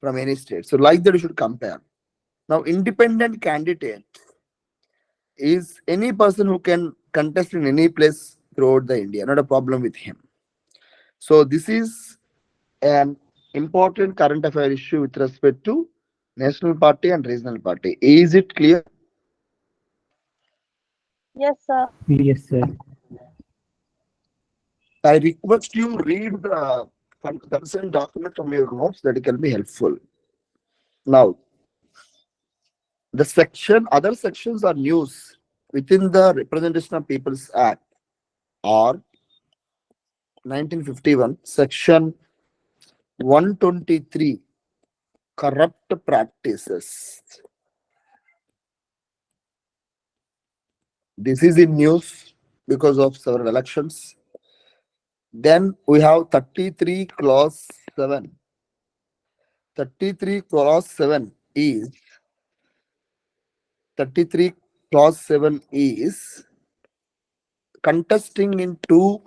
from any state. So like that you should compare. Now independent candidate is any person who can contest in any place throughout the India, not a problem with him. So this is an important current affair issue with respect to national party and regional party. Is it clear? Yes, sir. Yes, sir. I request you read the consent document from your notes, that it can be helpful. Now, the other sections are news within the Representation of People's Act or 1951, section 123, corrupt practices. This is in news because of several elections. Then we have 33 clause 7. 33 clause 7 is 33 clause 7 is contesting in 2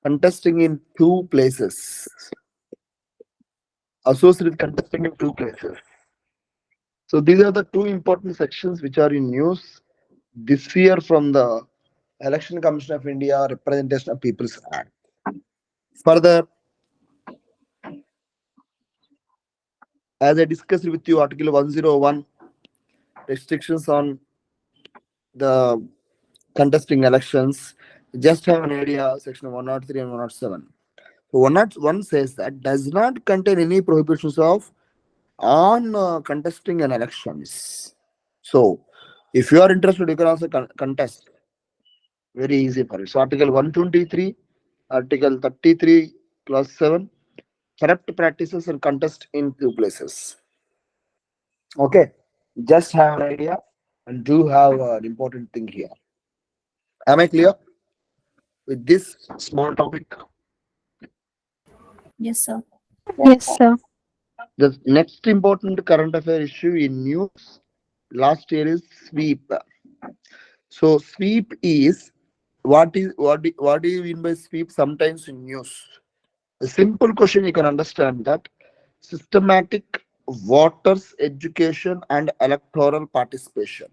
contesting in two places. Associate contesting in two places. So these are the two important sections which are in news this year from the Election Commission of India Representation of People's Act. Further, as I discussed with you, Article 101, restrictions on the contesting elections, just have an idea, section 103 and 107. So 101 says that does not contain any prohibitions of on contesting an elections. So if you are interested, you can also contest. Very easy for you. So Article 123, Article 33, Clause 7, corrupt practices and contest in two places. Okay, just have an idea and do have an important thing here. Am I clear with this small topic? Yes, sir. Yes, sir. The next important current affair issue in news last year is sweep. So sweep is what do you mean by sweep? Sometimes in news, a simple question you can understand that systematic voters education and electoral participation.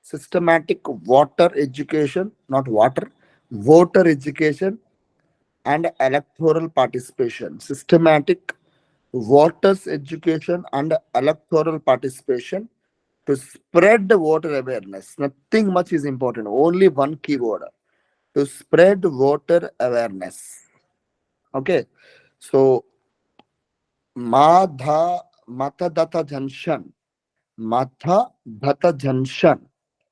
Systematic voter education, not water, voter education and electoral participation. Systematic voters education and electoral participation to spread the voter awareness. Nothing much is important, only one keyword, to spread voter awareness. Okay, so Madha Matadata Junction, Matadata Junction.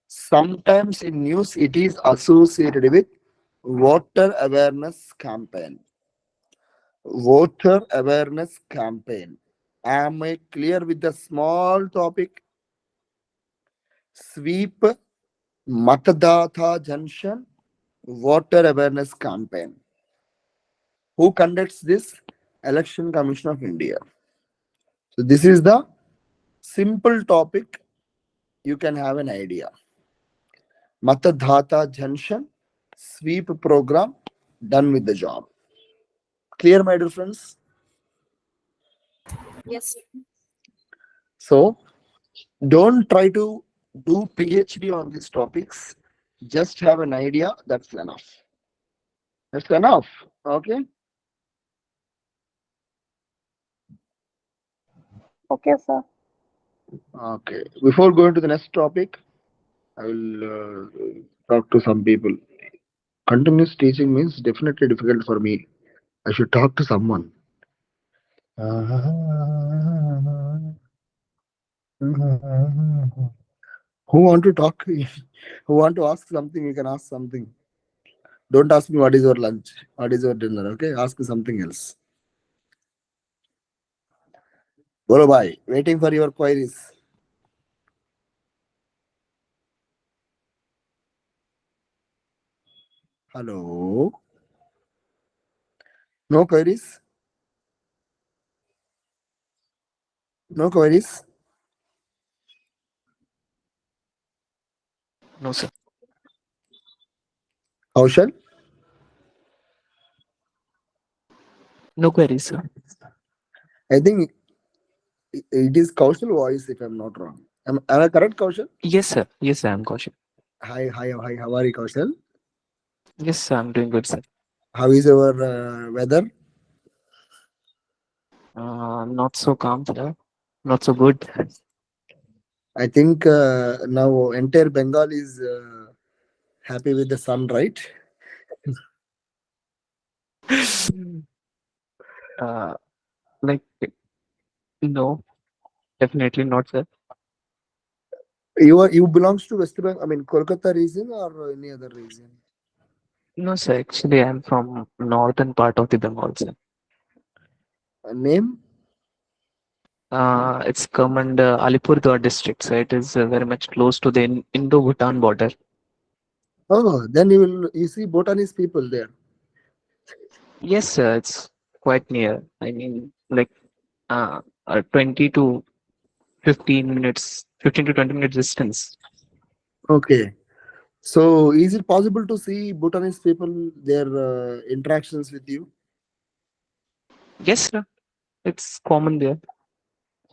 Sometimes in news it is associated with voter awareness campaign. Voter awareness campaign. Am I clear with the small topic? Sweep Matadata Junction voter awareness campaign. Who conducts this? Election Commission of India. So this is the simple topic. You can have an idea. Matadata Junction sweep program done with the job. Clear, my dear friends? Yes. So don't try to do PhD on these topics. Just have an idea. That's enough. That's enough. Okay. Okay, sir. Okay. Before going to the next topic, I will talk to some people. Continuous teaching means definitely difficult for me. I should talk to someone. Who want to talk? Who want to ask something? You can ask something. Don't ask me what is your lunch, what is your dinner. Okay, ask me something else. Bolo bhai, waiting for your queries. Hello. No queries. No queries. No, sir. Kaushal. No queries, sir. I think it is Kaushal voice if I'm not wrong. Am I correct, Kaushal? Yes, sir. Yes, sir. I'm Kaushik. Hi. How are you, Kaushal? Yes, sir. I'm doing good, sir. How is our weather? Not so calm, sir. Not so good. I think now entire Bengal is happy with the sun, right? uh, like, no, definitely not, sir. You belongs to West Bengal, I mean Kolkata region or any other region? No, sir. Actually, I'm from northern part of the Bengal, sir. Name? It's come under Alipurduar district, so it is very much close to the Indo-Bhutan border. Oh, then you see Bhutanese people there. Yes, sir. It's quite near. I mean, like, 20 to 15 minutes, 15 to 20 minutes distance. Okay. So, is it possible to see Bhutanese people, their interactions with you? Yes, sir. It's common there.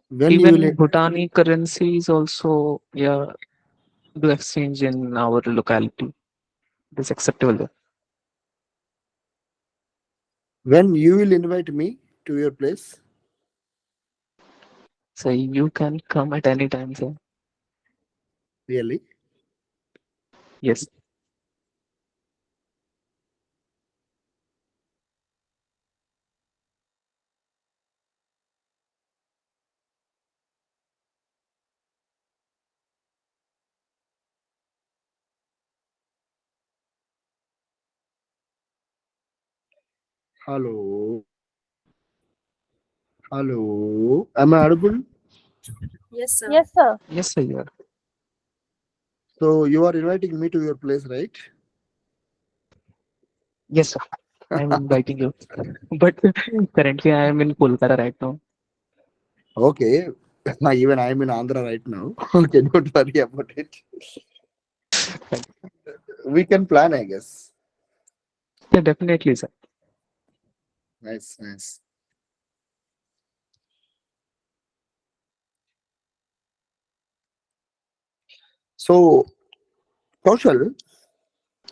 When you will, Even Bhutani currencies also, yeah, do exchange in our locality. It is acceptable there. when you will invite me to your place? So you can come at any time, sir. Really? Yes. Hello. Hello. Am I audible? Yes, sir. Yes, sir, you are. So you are inviting me to your place, right? Yes, sir. I'm inviting you. But currently I am in Kolkata right now. Okay. Even I am in Andhra right now. Okay, don't worry about it. We can plan, I guess. Yeah, definitely, sir. Nice, nice. So, Kaushal,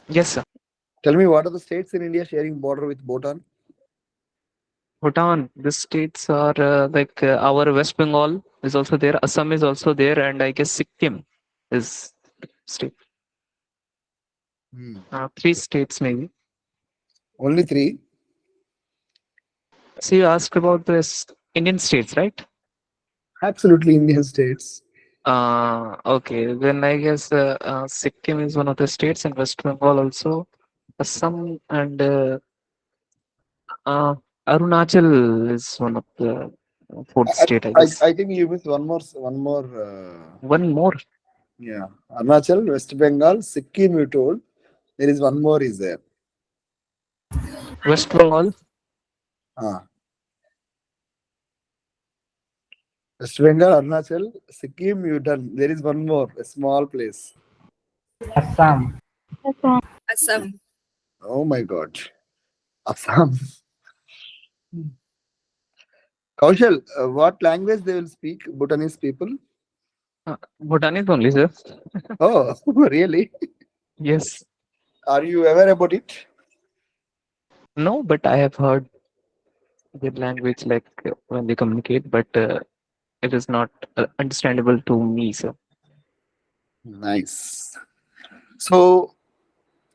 Yes, sir. tell me what are the states in India sharing border with Bhutan? Bhutan, the states are our West Bengal is also there, Assam is also there, and I guess Sikkim is state. Hmm. Three states maybe. Only three? So you asked about this Indian states, right? Absolutely Indian states. Okay. Then I guess Sikkim is one of the states, and West Bengal also. Assam and uh, Arunachal is one of the fourth I, state, I I, guess. I think you missed one more. One more. Yeah, Arunachal, West Bengal, Sikkim. You told there is one more. Is there? West Bengal. Ah, West Bengal, Arunachal, Sikkim. You done. There is one more, a small place. Assam. Assam. Oh my God, Assam. Kaushal, what language they will speak? Bhutanese people. Bhutanese only, sir. Oh, really? Yes. Are you aware about it? No, but I have heard their language when they communicate, but it is not understandable to me, sir. Nice. So,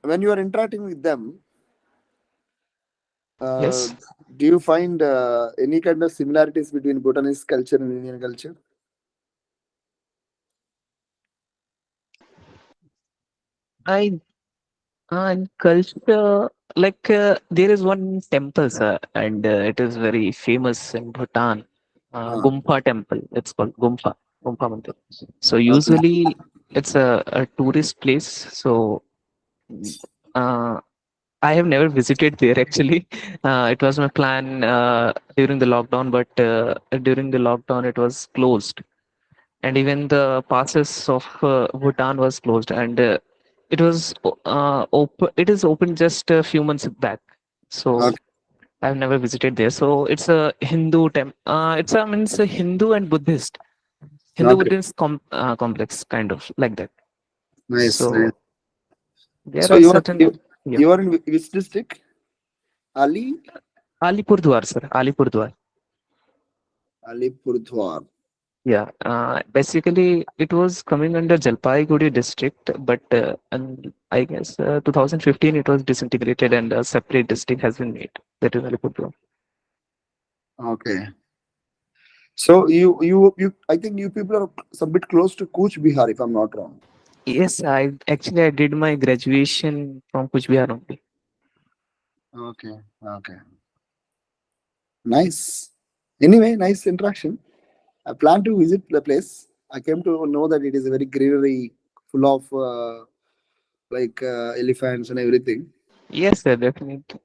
when you are interacting with them, uh, Yes. do you find any kind of similarities between Bhutanese culture and Indian culture? I and culture there is one temple, sir, and it is very famous in Bhutan. Ah, Gumpa temple. It's called Gumpa Mandir. So okay. usually it's a tourist place. So mm, uh, I have never visited there actually. It was my plan during the lockdown, but during the lockdown it was closed, and even the passes of Bhutan was closed, and it was open. It is open just a few months back. So Okay. I've never visited there. So it's a Hindu it's a means a Hindu and Hindu Okay. Buddhist complex kind of like that. Nice. Nice. So there So are you are certain, yeah. you are in which district? Ali Alipurdwar, sir. Alipurdwar. Alipurdwar. Yeah, basically it was coming under Jalpaiguri district, but and I guess 2015 it was disintegrated and a separate district has been made. That is Alipurduar. Okay. So you I think you people are some bit close to Kuch Bihar, if I'm not wrong. Yes, I did my graduation from Kuch Bihar only. Okay. Okay. Nice. Anyway, nice interaction. I plan to visit the place. I came to know that it is very greenery, full of elephants and everything. Yes, sir, definitely.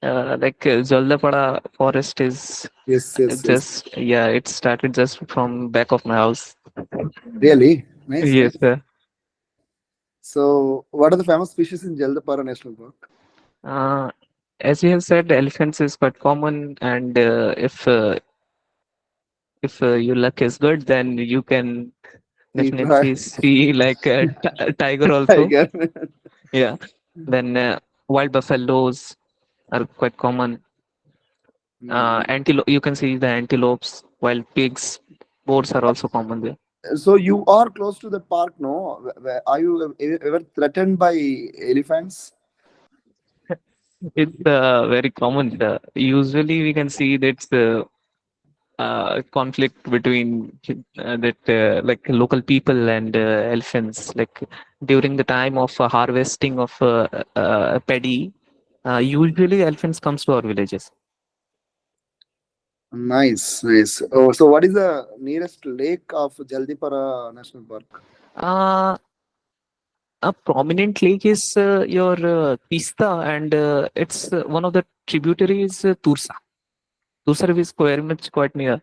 Jaldapada forest is Yes, yes, yes. just, yeah, it started just from back of my house. Really nice, Yes, nice. sir. So, what are the famous species in Jaldapara National Park? Uh, as you have said, elephants is quite common, and if your luck is good, then you can See, try definitely see like a tiger also. tiger. Yeah. Then wild buffaloes are quite common. Antelope, you can see the antelopes, wild pigs, boars are also common there. So you are close to the park, no? Are you ever threatened by elephants? It's very common. Usually, we can see that conflict between like local people and elephants. Like during the time of harvesting of paddy, usually elephants comes to our villages. Nice, nice. Oh, so what is the nearest lake of Jaldipara National Park? Uh, a prominent lake is your Tista, and it's one of the tributaries Tursa. Tursa is very much quite near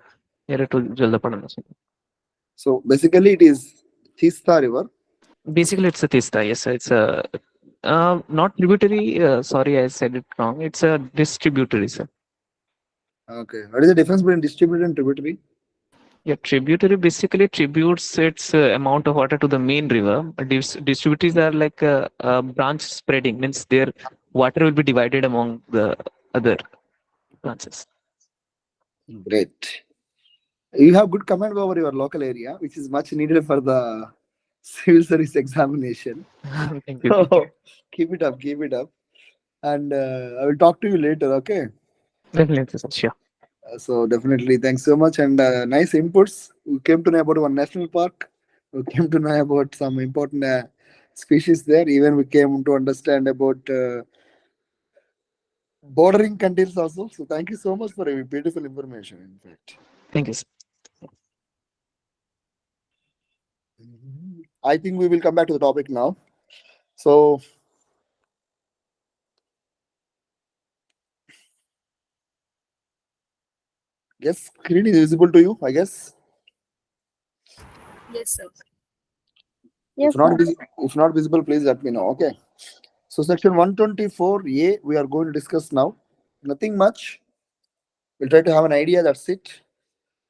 to Jaldapana. So basically, it is Tista River. Basically, it's a Tista. Yes, it's a not tributary. Sorry, I said it wrong. It's a distributary, sir. Okay. What is the difference between distributed and tributary? Yeah, tributary basically tributes its amount of water to the main river. Distributaries are like a branch spreading, means their water will be divided among the other branches. Great. You have good command over your local area, which is much needed for the civil service examination. Thank you. So keep it up, keep it up. And I will talk to you later, okay? Definitely, sir. Sure. So definitely, thanks so much and nice inputs. We came to know about one national park. We came to know about some important species there. Even we came to understand about bordering countries also. So thank you so much for a beautiful information. In fact, Thank you, sir. I think we will come back to the topic now. So yes, screen is visible to you, I guess. Yes, sir. If not visible, please let me know. Okay. So section 124A we are going to discuss now. Nothing much. We'll try to have an idea. That's it.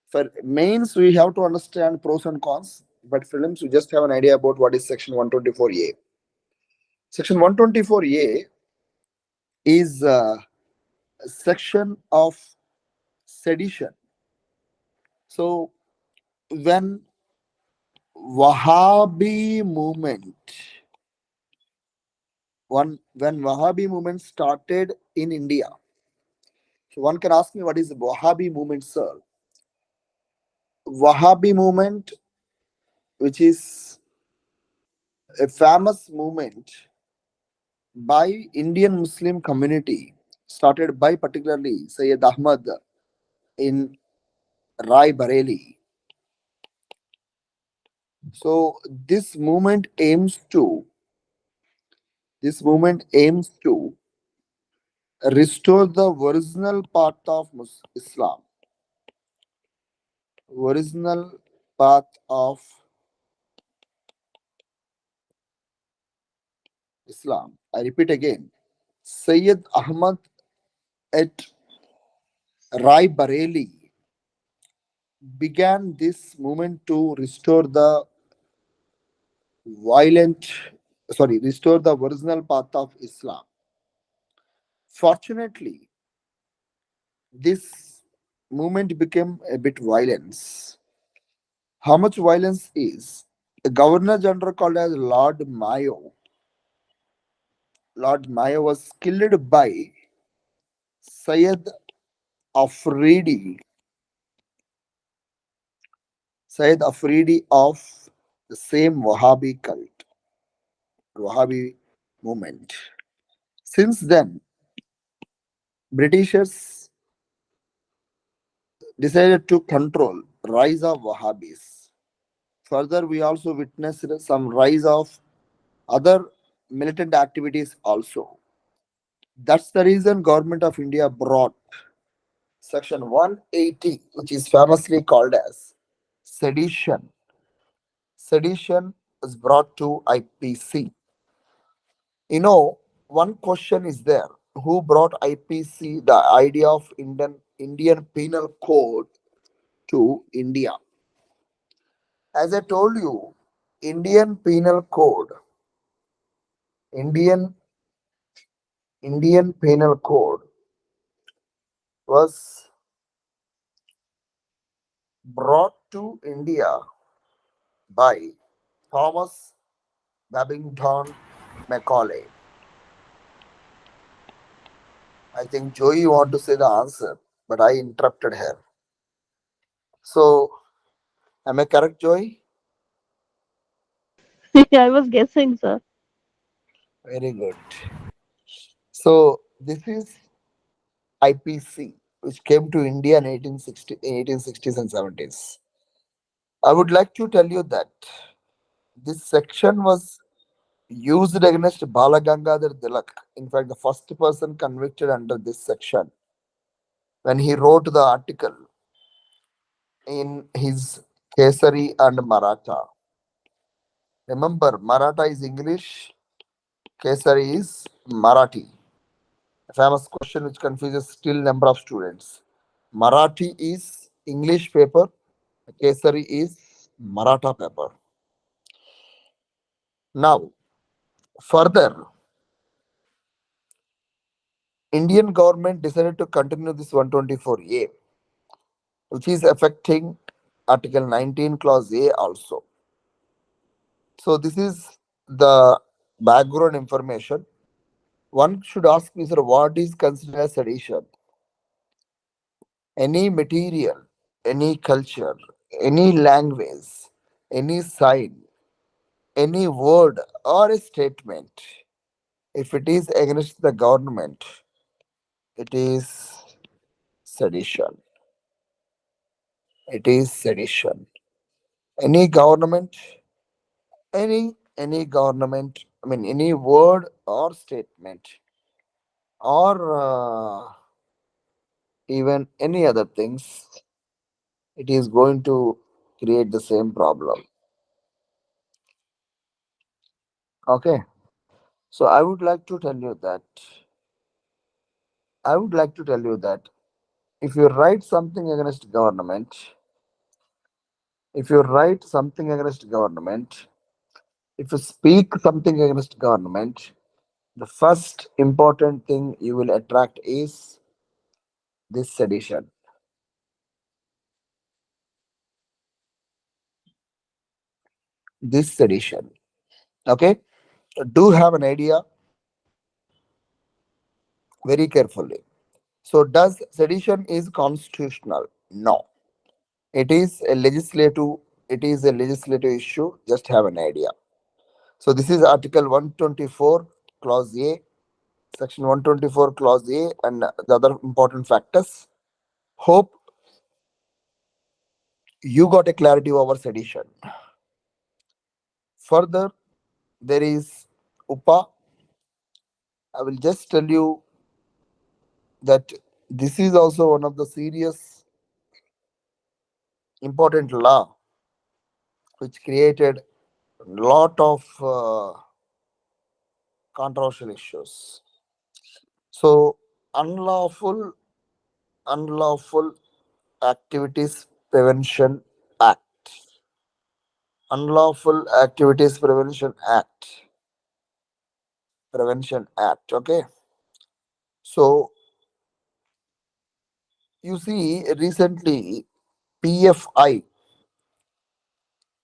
For mains, we have to understand pros and cons. But films, we just have an idea about what is section 124A. Section 124A is a section of sedition. So when Wahhabi movement, when Wahhabi movement started in India, so one can ask me what is the Wahhabi movement, sir? Wahhabi movement, which is a famous movement by Indian Muslim community, started by particularly Sayyid Ahmad in Rai Bareli. So this movement aims to restore the original path of Islam. Original path of Islam. I repeat again. Sayyid Ahmad at Rai Bareli began this movement to violent, restore the original path of Islam. Fortunately, this movement became a bit violence. How much violence is? The Governor General called as Lord Mayo. Lord Mayo was killed by Syed Afridi. Syed Afridi of the same Wahhabi cult, Wahhabi movement. Since then, Britishers decided to control rise of Wahhabis. Further, we also witnessed some rise of other militant activities also. That's the reason Government of India brought Section 180, which is famously called as sedition. Sedition is brought to IPC. One question is there. Who brought IPC, the idea of Indian Penal Code, to India? As I told you, Indian Penal Code, Indian Indian Penal Code was brought to India by Thomas Babington Macaulay. I think Joey want to say the answer, but I interrupted her. So, am I correct, Joey? I was guessing, sir. Very good. So, this is IPC, which came to India in 1860s and 70s. I would like to tell you that this section was used against Balagangadhar Tilak. In fact, the first person convicted under this section, when he wrote the article in his Kesari and Maratha. Remember, Maratha is English, Kesari is Marathi. A famous question which confuses still number of students. Marathi is English paper, Kesari is Maratha paper. Now, further, Indian government decided to continue this 124A, which is affecting Article 19, Clause A also. So this is the background information. One should ask me, sir, what is considered as sedition? Any material, any culture, any language, any sign, any word or a statement, if it is against the government, it is sedition. It is sedition. Any government, any government, any word or statement, or even any other things, it is going to create the same problem. Okay. So I would like to tell you that if you write something against government, if you write something against government, if you speak something against government, the first important thing you will attract is this sedition. This sedition. Okay. Do have an idea very carefully. So, does sedition is constitutional? No. It is a legislative. It is a legislative issue. Just have an idea. So, this is Article 124, Clause A, Section 124, Clause A, and the other important factors. Hope you got a clarity over sedition. Further, there is UPA. I will just tell you that this is also one of the serious important law which created a lot of controversial issues. So, unlawful activities prevention act, unlawful activities prevention act. Okay. So you see, recently PFI,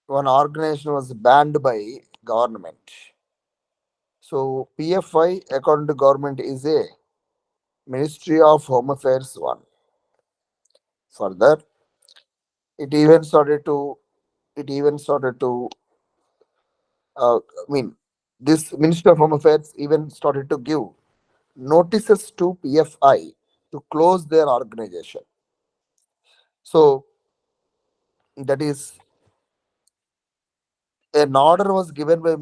one organization, was banned by government. So PFI, according to government, is a Ministry of Home Affairs one. Further, it even started to I mean, this Ministry of Home Affairs even started to give notices to PFI to close their organization. So that is, an order was given by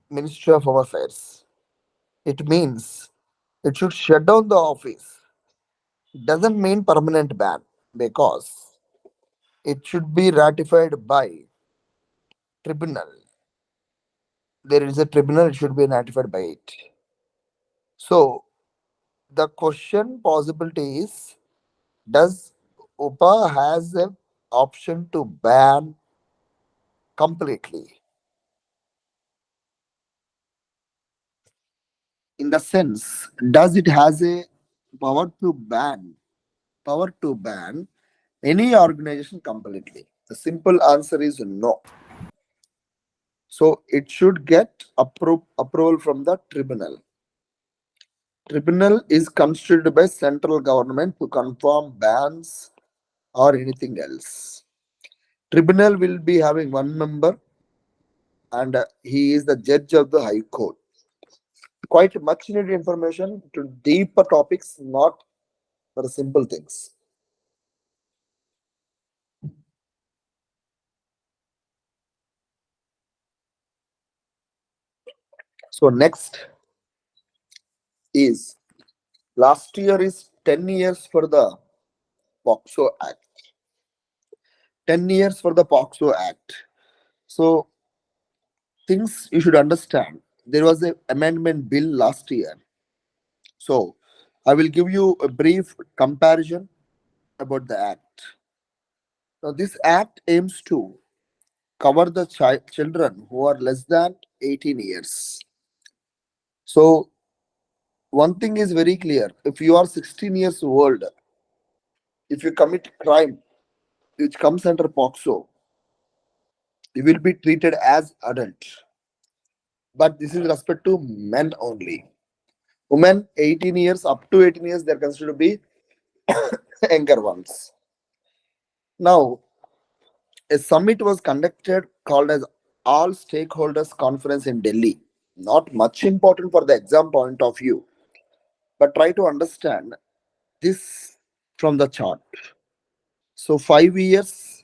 Ministry of Home Affairs. It means it should shut down the office. Doesn't mean permanent ban, because it should be ratified by tribunal. There is a tribunal, it should be ratified by it. So the question possibility is, does UPA has an option to ban completely? In the sense, does it has a power to ban any organization completely? The simple answer is no. So it should get approval from the tribunal. Tribunal is constituted by central government to confirm bans or anything else. Tribunal will be having one member, and he is the judge of the High Court. Quite much needed information to deeper topics, not for the simple things. So next is, last year is 10 years for the POXO Act. 10 years for the POXO Act. So things you should understand. There was an amendment bill last year. So I will give you a brief comparison about the act. Now this act aims to cover the children who are less than 18 years. So one thing is very clear. If you are 16 years old, if you commit crime which comes under POXO, you will be treated as adult. But this is respect to men only. Women 18 years up to 18 years, they are considered to be younger ones. Now, a summit was conducted called as All Stakeholders Conference in Delhi. Not much important for the exam point of view, but try to understand this from the chart. So 5 years.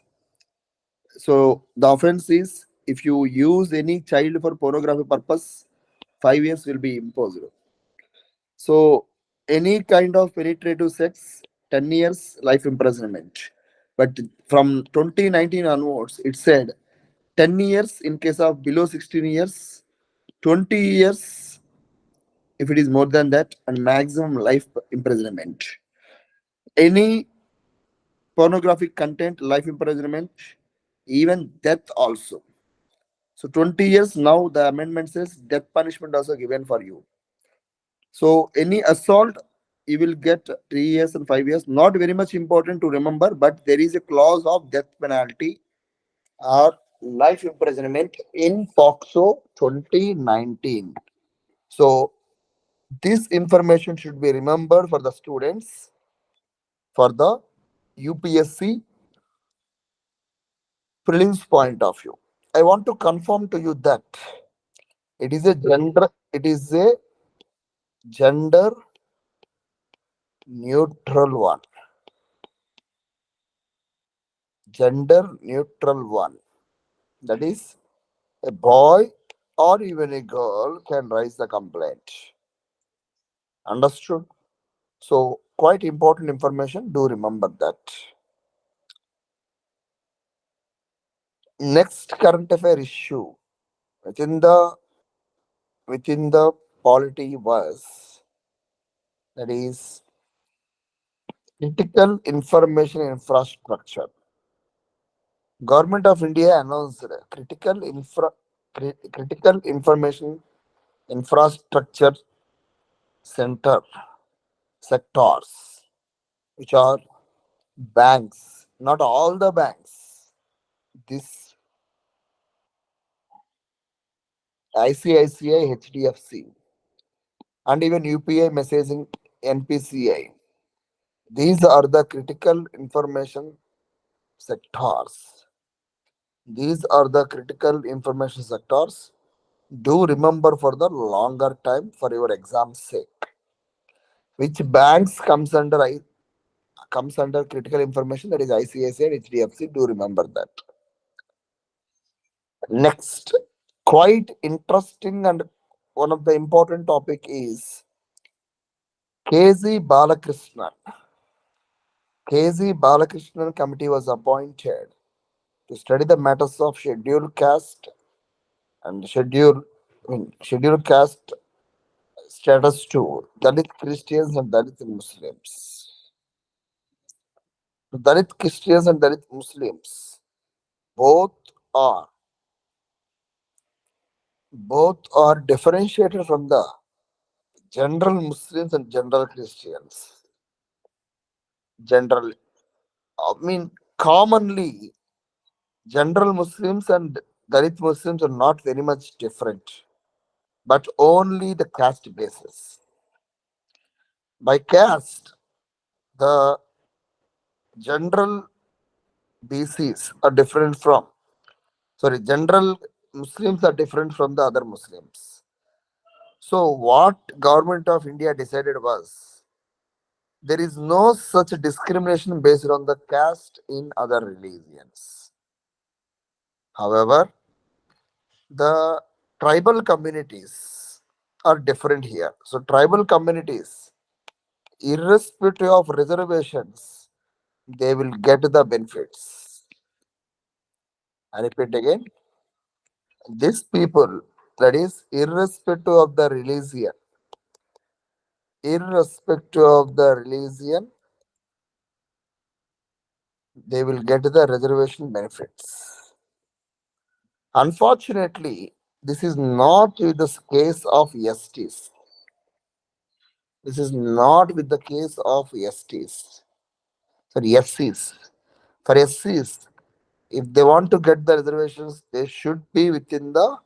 So the offense is, if you use any child for pornography purpose, 5 years will be imposed. So any kind of penetrative sex, 10 years life imprisonment. But from 2019 onwards, it said 10 years in case of below 16 years, 20 years if it is more than that, and maximum life imprisonment. Any pornographic content, life imprisonment, even death also. So 20 years now, the amendment says death punishment also given for you. So any assault, you will get 3 years and 5 years. Not very much important to remember, but there is a clause of death penalty or life imprisonment in POXO 2019. So this information should be remembered for the students for the UPSC prelims point of view. I want to confirm to you that it is a gender neutral one. Gender neutral one. That is, a boy or even a girl can raise the complaint. Understood? So, quite important information. Do remember that. Next current affair issue within the polity was, that is, critical information infrastructure. Government of India announced critical information infrastructure sectors, which are banks, not all the banks. This ICICI, HDFC, and even UPI messaging NPCI. These are the critical information sectors. These are the critical information sectors. Do remember for the longer time for your exam's sake. Which banks comes under critical information, that is ICICI and HDFC. Do remember that. Next, quite interesting and one of the important topic is KZ Balakrishnan. KZ Balakrishnan committee was appointed to study the matters of scheduled caste Status 2, Dalit Christians and Dalit Muslims. Dalit Christians and Dalit Muslims both are differentiated from the general Muslims and general Christians. General, I mean, commonly, general Muslims and Dalit Muslims are not very much different, but only the caste basis. By caste, the general BCs are different from, general Muslims are different from the other Muslims. So what government of India decided was, there is no such discrimination based on the caste in other religions. However, the tribal communities are different here. So tribal communities, irrespective of reservations, they will get the benefits. I repeat again, these people, that is, irrespective of the religion, they will get the reservation benefits. Unfortunately, this is not with the case of STs. This is not with the case of STs. Sorry, SCs. For SCs, if they want to get the reservations, they should be within the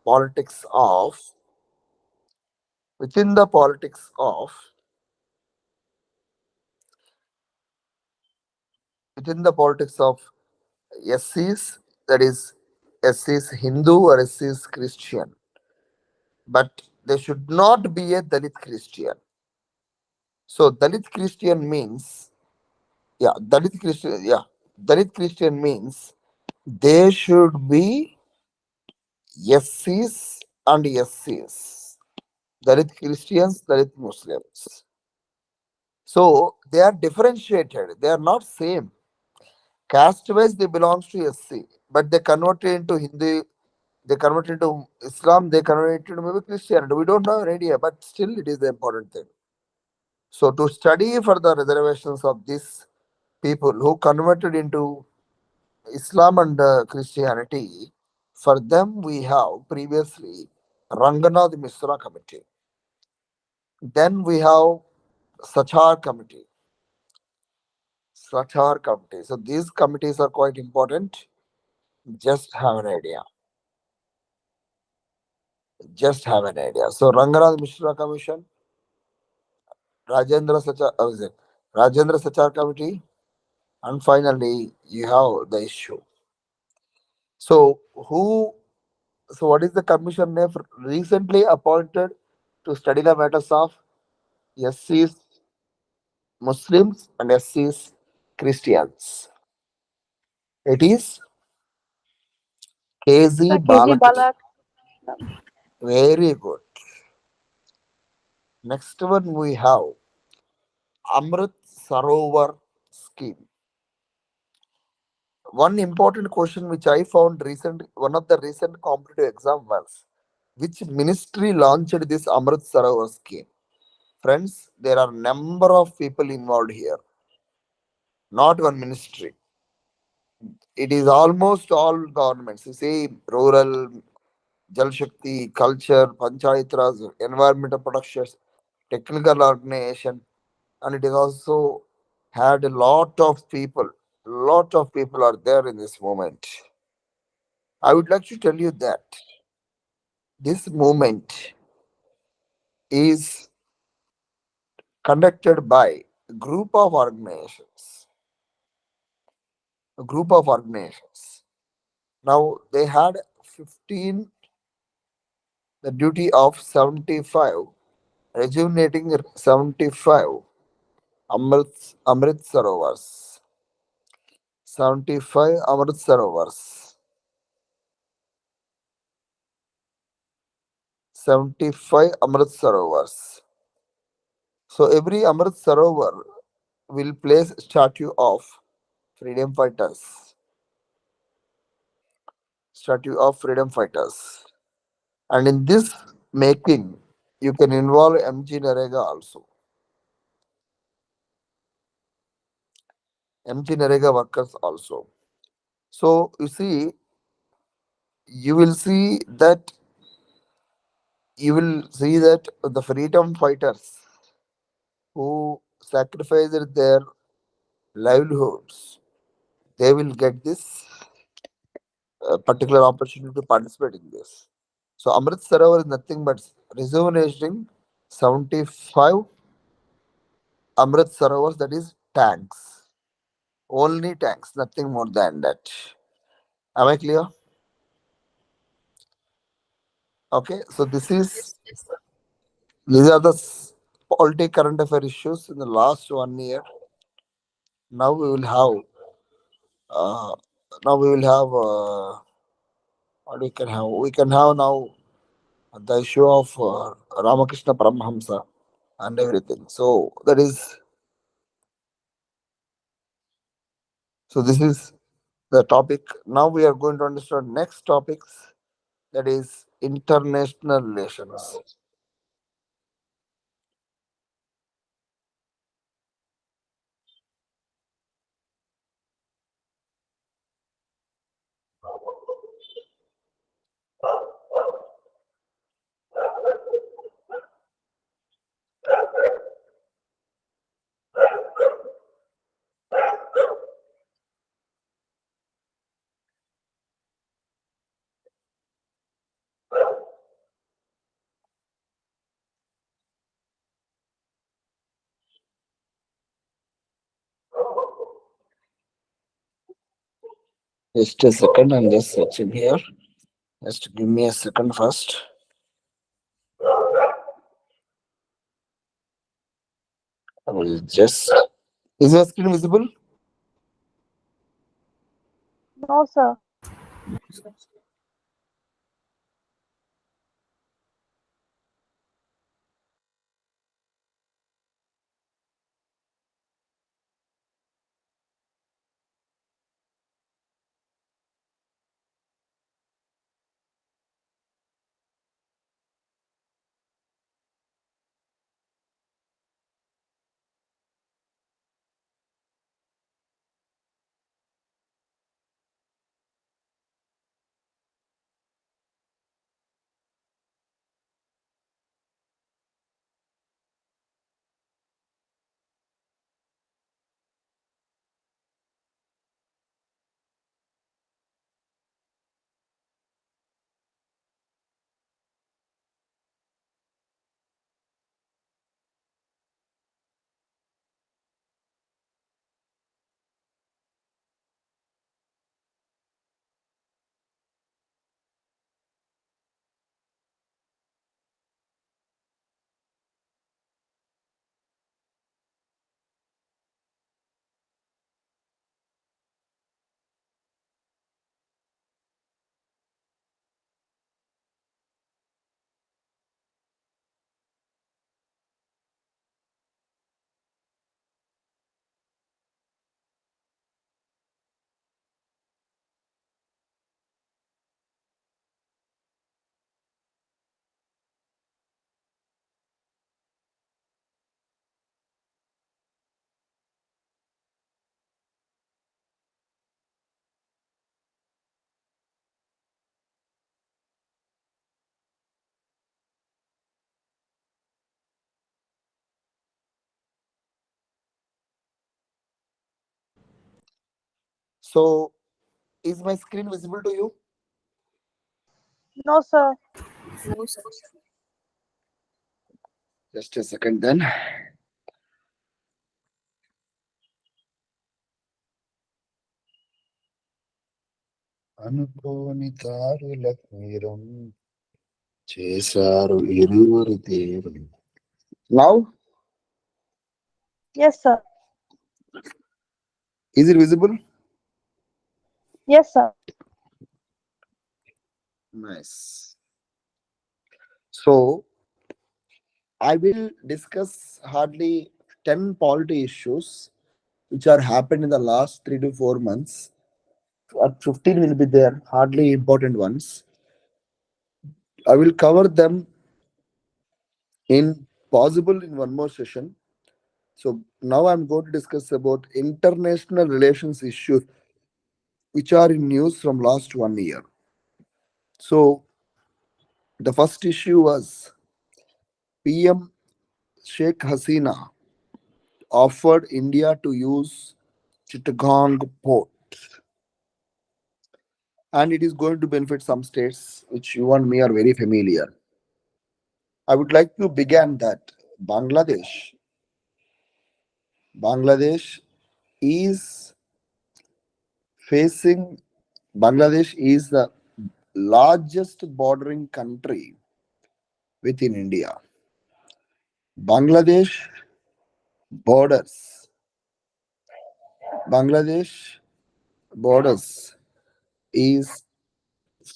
politics of within the politics of SCs, that is SCs Hindu or SCs Christian, but they should not be a Dalit Christian. So Dalit Christian means, Dalit Christian means they should be SCs and SCs, Dalit Christians, Dalit Muslims. So they are differentiated. They are not same. Caste-wise, they belongs to SC, but they converted into Hindu, they converted into Islam, they converted into maybe Christianity. We don't have an idea, but still it is the important thing. So to study for the reservations of these people who converted into Islam and Christianity, for them we have previously Ranganath Misra Committee. Then we have Sachar Committee. So these committees are quite important. Just have an idea. So Ranganath Mishra Commission, Rajendra Sachar Committee, and finally you have the issue. So what is the commission name? Recently appointed to study the matters of SCs Muslims and SCs Christians. It is KZ Balak. Very good. Next one we have Amrit Sarovar scheme. One important question which I found one of the recent competitive exam was, which ministry launched this Amrit Sarovar scheme? Friends, there are number of people involved here, not one ministry. It is almost all governments. You see, rural, Jal Shakti, culture, Panchayat Raj, environmental protection, technical organization, and it is also had a lot of people. Lot of people are there in this movement. I would like to tell you that this movement is conducted by a group of organizations. Now they had 15, the duty of 75, rejuvenating 75 Amrit Sarovars. 75 Amrit Sarovars. 75 Amrit Sarovars. So every Amrit Sarovar will place statue of freedom fighters. And in this making, you can involve MG Narega also. MG Narega workers also. So you see, you will see that the freedom fighters who sacrificed their livelihoods, they will get this particular opportunity to participate in this. So Amrit Sarovar is nothing but rejuvenating 75 Amrit Sarovars, that is tanks. Only tanks, nothing more than that. Am I clear? Okay, so these are the political current affair issues in the last 1 year. Now we will have uh, what we can have. We can have now the issue of Ramakrishna Paramahamsa and everything. This is the topic. Now we are going to understand next topics, that is international relations. Just a second, I'm just searching here. Just give me a second first. I will just. Is your screen visible? No, sir. So, is my screen visible to you? No, sir. No, sir. Just a second then. అనుకోని దారులకు మీరం చేశారు ఇరువురు దేవుడు. Now, Yes, sir. is it visible? Yes, sir. Nice. So, I will discuss hardly 10 polity issues which are happened in the last 3 to 4 months. 15 will be there, hardly important ones. I will cover them in possible in one more session. So now I'm going to discuss about international relations issues which are in news from last 1 year. So the first issue was PM Sheikh Hasina offered India to use Chittagong port, and it is going to benefit some states which you and me are very familiar. I would like to begin that Bangladesh is facing Bangladesh is the largest bordering country within India. Bangladesh borders Bangladesh borders is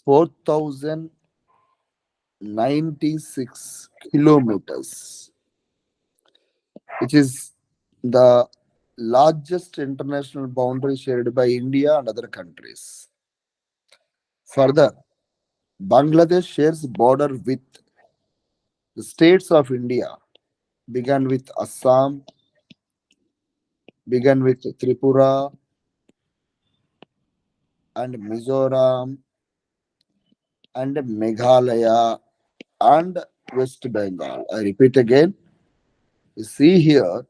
4,096 kilometers, which is the largest international boundary shared by India and other countries. Further, Bangladesh shares border with the states of India, began with Assam, began with Tripura and Mizoram and Meghalaya and West Bengal. I repeat again, you see here,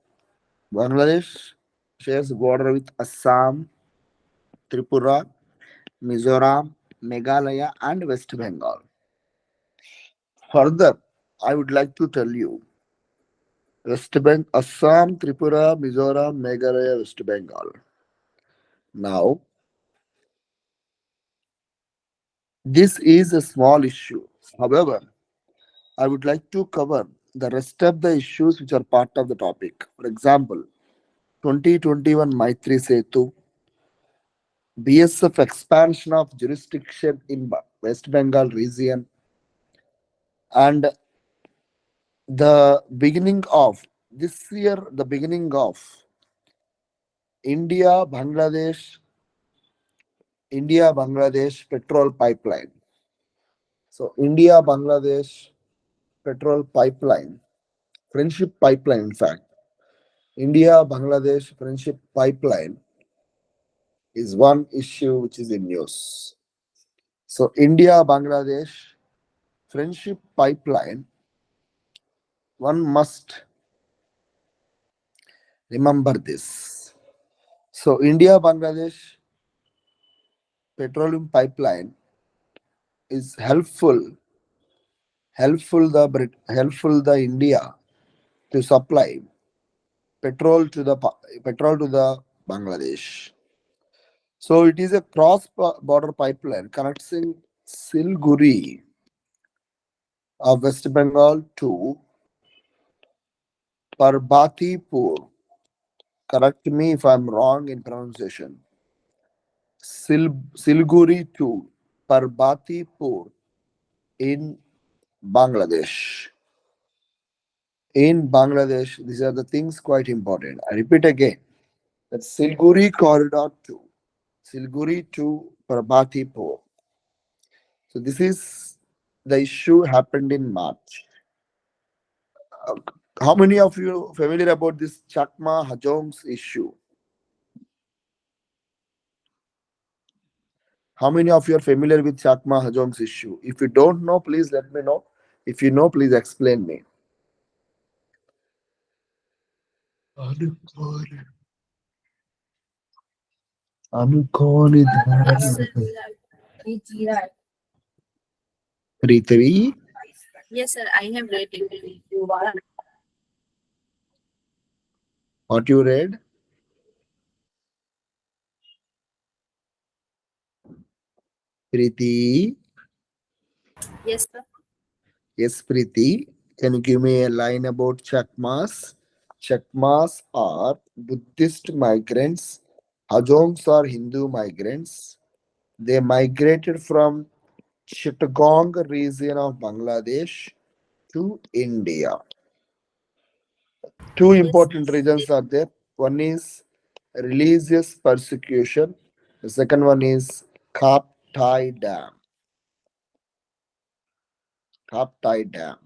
Bangladesh shares border with Assam, Tripura, Mizoram, Meghalaya, and West Bengal. Further, I would like to tell you West Bengal, Assam, Tripura, Mizoram, Meghalaya, West Bengal. Now, this is a small issue. However, I would like to cover the rest of the issues which are part of the topic. For example, 2021 Maitri Setu, BSF expansion of jurisdiction in West Bengal region, and the beginning of this year, the beginning of India Bangladesh petrol pipeline. So India Bangladesh petrol pipeline, friendship pipeline, in fact, India Bangladesh friendship pipeline is one issue which is in news. So India Bangladesh friendship pipeline, one must remember this. So India Bangladesh petroleum pipeline is helpful the India to supply petrol to the Bangladesh. So it is a cross border pipeline connecting Siliguri of West Bengal to Parbatipur. Correct me if I'm wrong in pronunciation. Siliguri to Parbatipur in Bangladesh. In Bangladesh, these are the things quite important. I repeat again, that Siliguri corridor to Parbatipur. So this is the issue happened in March. How many of you familiar about this Chakma Hajong's issue? How many of you are familiar with Chakma Hajong's issue? If you don't know, please let me know. If you know, please explain me. Three. Yes, sir. I have read it. What you read? Preeti. Yes, sir. Yes, Preeti. Can you give me a line about Chakmas? Chakmas are Buddhist migrants. Hajongs are Hindu migrants. They migrated from Chittagong region of Bangladesh to India. Two Yes. important reasons are there. One is religious persecution. The second one is Kap Thai Dam. Kaptai Dam.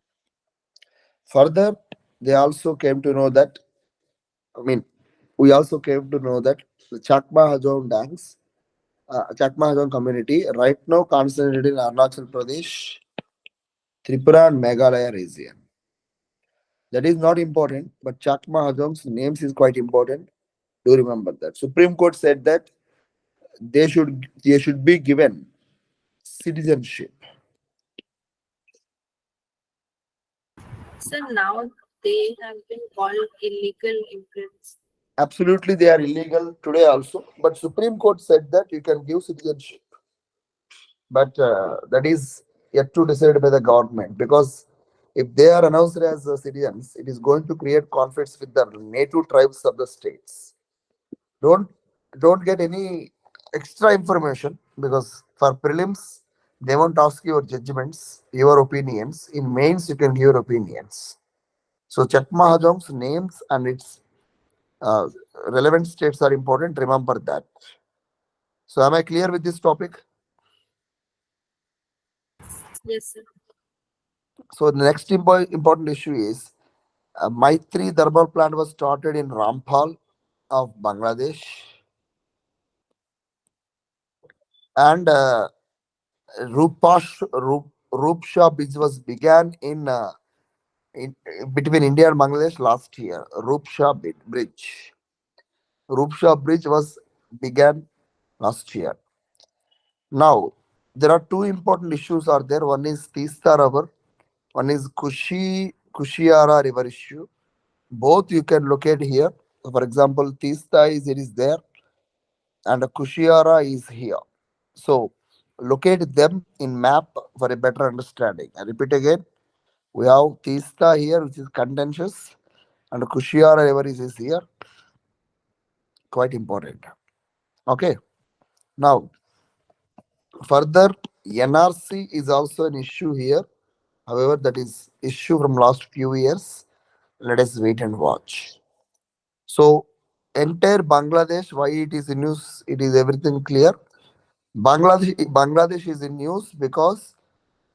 Further, they also came to know that, I mean, we also came to know that the Chakma Hajong dams, Chakma Hajong community, right now concentrated in Arunachal Pradesh, Tripura, and Meghalaya region. That is not important, but Chakma Hajong's names is quite important. Do remember that. Supreme Court said that they should be given citizenship. Sir, now they have been called illegal immigrants. Absolutely, they are illegal today also, but Supreme Court said that you can give citizenship. But that is yet to decided by the government, because if they are announced as citizens, it is going to create conflicts with the native tribes of the states. Don't don't get any extra information, because for prelims they won't ask your judgments, your opinions. In mains you can give your opinions. So Chakma Hajong's names and its uh, relevant states are important. Remember that. So am I clear with this topic? Yes, sir. So the next important issue is Maitri thermal plant was started in Rampal of Bangladesh, and Rupsha Bridge was began in between India and Bangladesh last year. Bridge. Rupsha Bridge was began last year. Now there are two important issues are there. One is Tista River, one is Kushiara River issue. Both you can locate here. For example, Tista it is there, and Kushiara is here. So locate them in map for a better understanding. I repeat again, we have Tista here, which is contentious, and Kushiara river is here, quite important. Okay. Now further, NRC is also an issue here. However, that is issue from last few years. Let us wait and watch. So entire Bangladesh, why it is in news? It is everything clear. Bangladesh is in news because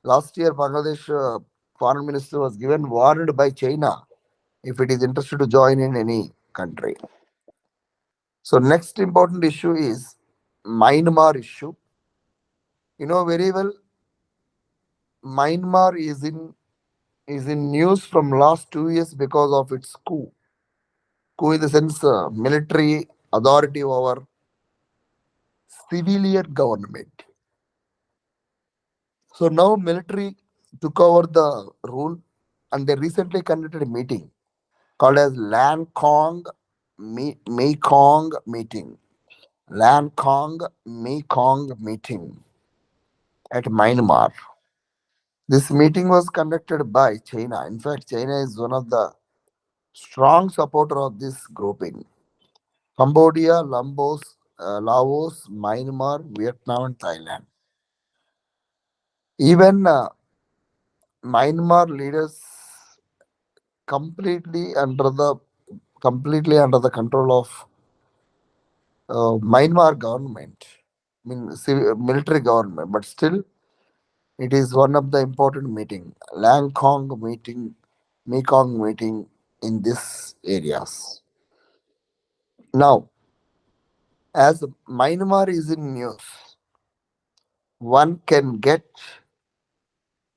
last year Bangladesh foreign minister was given warned by China if it is interested to join in any country. So next important issue is Myanmar issue. You know very well, Myanmar is in news from last 2 years because of its coup. Coup in the sense military authority over civilian government. So now military took over the rule, and they recently conducted a meeting called as Mekong meeting. Mekong meeting at Myanmar. This meeting was conducted by China. In fact, China is one of the strong supporter of this grouping. Cambodia, Laos, Myanmar, Vietnam, and Thailand. Even Myanmar leaders completely under the control of Myanmar government, I mean military government, but still it is one of the important meeting, Mekong meeting in these areas. Now, as Myanmar is in news, one can get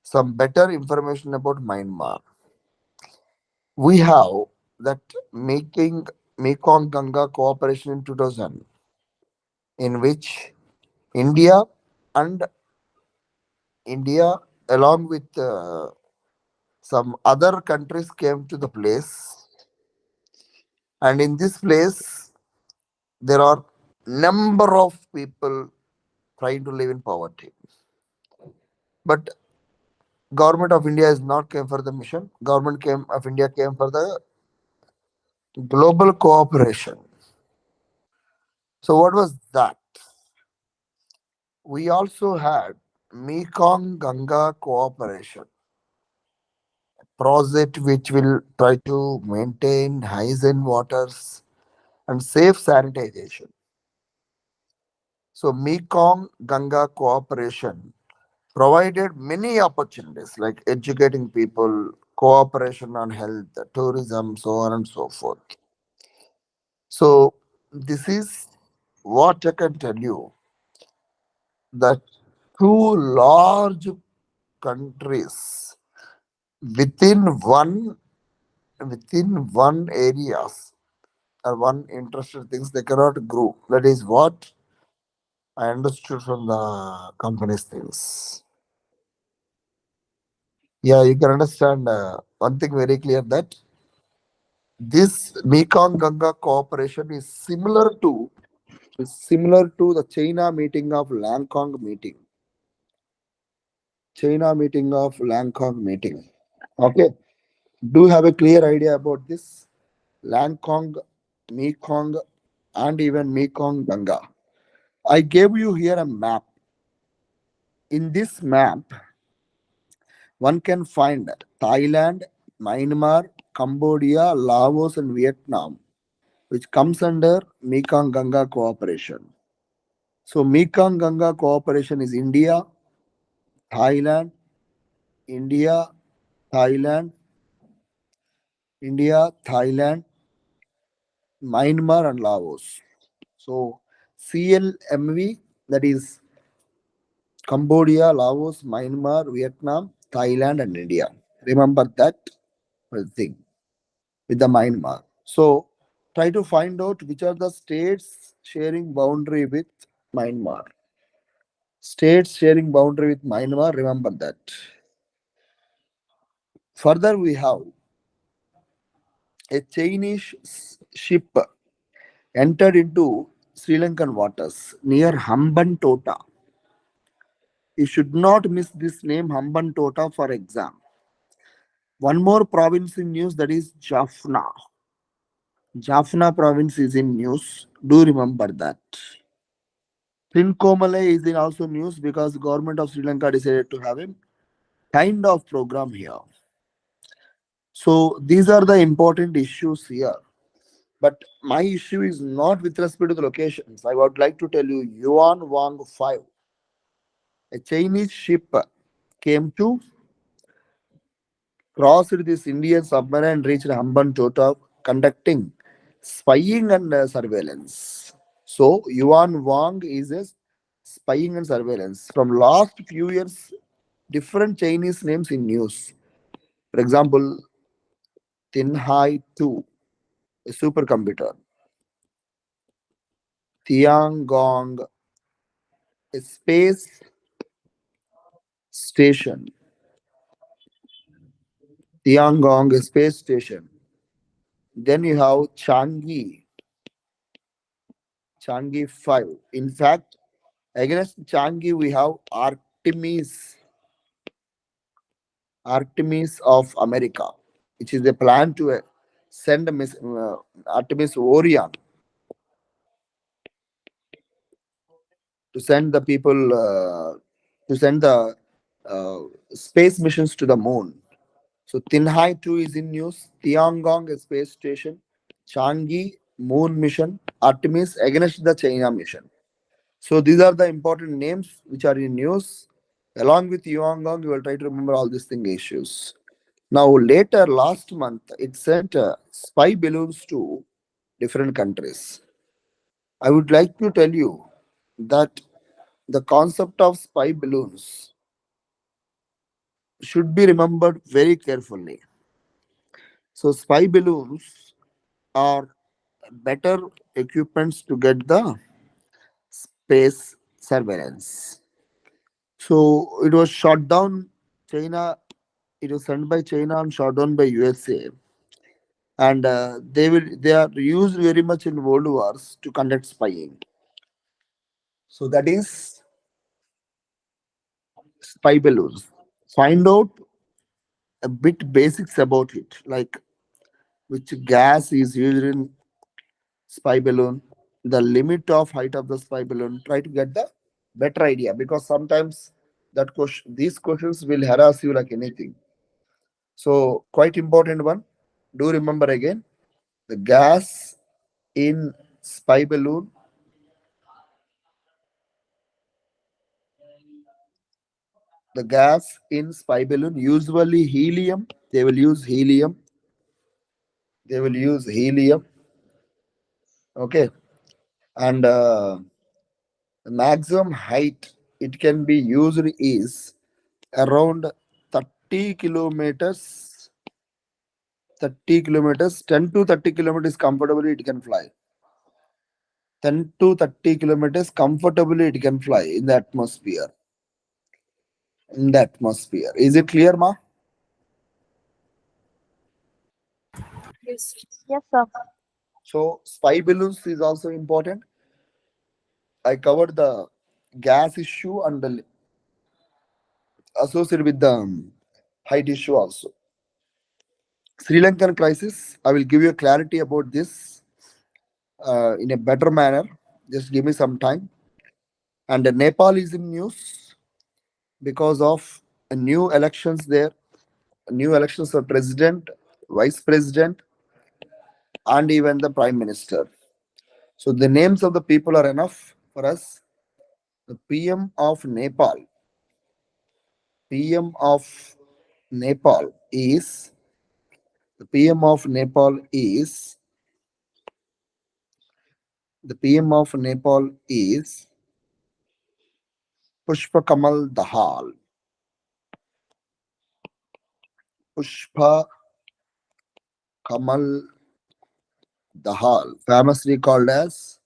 some better information about Myanmar. We have that making Mekong Ganga cooperation in 2000, in which India and India, along with some other countries, came to the place, and in this place there are number of people trying to live in poverty. But government of India is not came for the mission. Government came of India came for the global cooperation. So what was that? We also had Mekong Ganga cooperation project, which will try to maintain hygiene waters and safe sanitation. So Mekong Ganga cooperation provided many opportunities like educating people, cooperation on health, tourism, so on and so forth. So, this is what I can tell you, that two large countries within one areas or one interested things, they cannot grow. That is what I understood from the company's things. Yeah, you can understand one thing very clear, that this Mekong Ganga cooperation is similar to the China meeting of Langkong meeting. China meeting of Langkong meeting. Okay. Do you have a clear idea about this? Langkong, Mekong, and even Mekong Ganga. I gave you here a map. In this map, one can find Thailand, Myanmar, Cambodia, Laos, and Vietnam, which comes under Mekong Ganga cooperation. So, Mekong Ganga cooperation is India, Thailand, India, Thailand, India, Thailand, Myanmar, and Laos. So, CLMV, that is Cambodia, Laos, Myanmar, Vietnam, Thailand, and India. Remember that thing with the Myanmar. So, try to find out which are the states sharing boundary with Myanmar. States sharing boundary with Myanmar, remember that. Further, we have a Chinese ship entered into Sri Lankan waters near Hambantota. You should not miss this name, Hambantota, for exam. One more province in news, that is Jaffna. Jaffna province is in news. Do remember that. Trincomalee is in also news because government of Sri Lanka decided to have a kind of program here. So these are the important issues here. But my issue is not with respect to the locations. I would like to tell you, Yuan Wang 5, a Chinese ship came to crossed this Indian submarine and reached Hambantota, conducting spying and surveillance. So Yuan Wang is a spying and surveillance. From last few years, different Chinese names in news. For example, Tinhai 2, a supercomputer. Tiangong, a space station. Tiangong, a space station. Then you have Changi 5. In fact, against Changi, we have Artemis of America, which is a plan to send a Artemis Orion to send the people to send the uh, space missions to the moon. So Tinhai 2 is in news, Tiangong a space station, Changi moon mission, Artemis against the China mission. So these are the important names which are in news. Along with Yuangong, you will try to remember all these thing issues. Now later last month, it sent spy balloons to different countries. I would like to tell you that the concept of spy balloons should be remembered very carefully. So spy balloons are better equipments to get the space surveillance. So it was shot down. China, it was sent by China and shot down by USA, and they are used very much in world wars to conduct spying. So that is spy balloons. Find out a bit basics about it, like which gas is used in spy balloon, the limit of height of the spy balloon. Try to get the better idea, because sometimes these questions will harass you like anything. So quite important one. Do remember again, the gas in spy balloon, the gas in spy balloon, usually helium. They will use helium. They will use helium. Okay. And the maximum height it can be used is around 30 kilometers. 30 kilometers, 10 to 30 kilometers comfortably it can fly. 10 to 30 kilometers comfortably it can fly in the atmosphere. In the atmosphere. Is it clear, Ma? Yes. Yes, sir. So spy balloons is also important. I covered the gas issue and the associated with the height issue also. Sri Lankan crisis, I will give you clarity about this in a better manner. Just give me some time. And Nepal is in news because of new elections there, new elections for president, vice president, and even the prime minister. So the names of the people are enough for us. The PM of Nepal, PM of Nepal is the PM of Nepal is the PM of Nepal is Pushpa Kamal Dahal. Pushpa Kamal Dahal, famously called as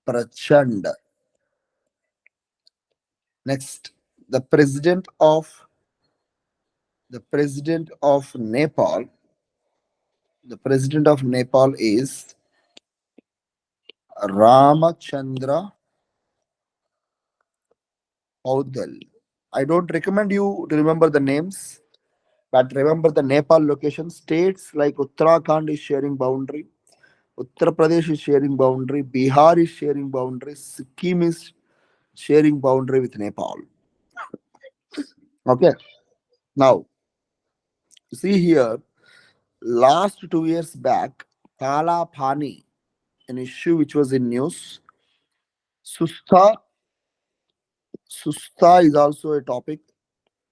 Prachand. Next, the president of Nepal. The president of Nepal is Ramachandra Paudel. I don't recommend you to remember the names, but remember the Nepal location. States like Uttarakhand is sharing boundary, Uttar Pradesh is sharing boundary, Bihar is sharing boundary, Sikkim is sharing boundary with Nepal. Okay. Now, see here, last 2 years back, Kala Pani, an issue which was in news. Susta, Susta is also a topic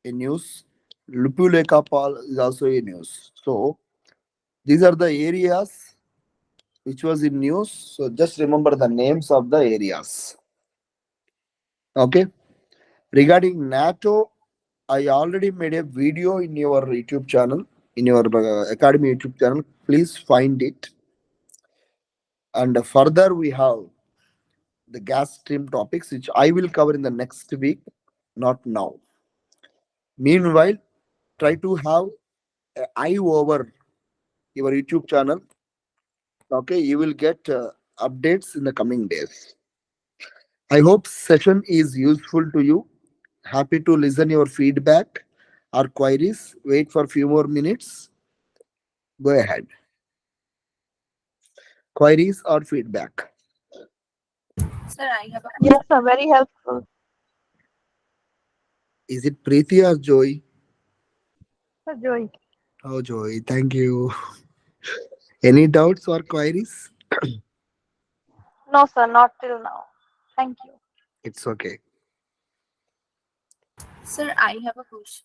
in news. Lupuleka Pal is also in news. So these are the areas which was in news. So just remember the names of the areas. Okay. Regarding NATO, I already made a video in your YouTube channel, in your Academy YouTube channel. Please find it. And further, we have the gas stream topics, which I will cover in the next week, not now. Meanwhile, try to have an eye over your YouTube channel. Okay, you will get updates in the coming days. I hope session is useful to you. Happy to listen your feedback or queries. Wait for few more minutes. Go ahead. Queries or feedback. Sir, I have a Yes, sir. Very helpful. Is it Preeti or Joy? Sir Joy. Oh, Joy, thank you. Any doubts or queries? No, sir. Not till now. Thank you. It's okay. Sir, I have a question.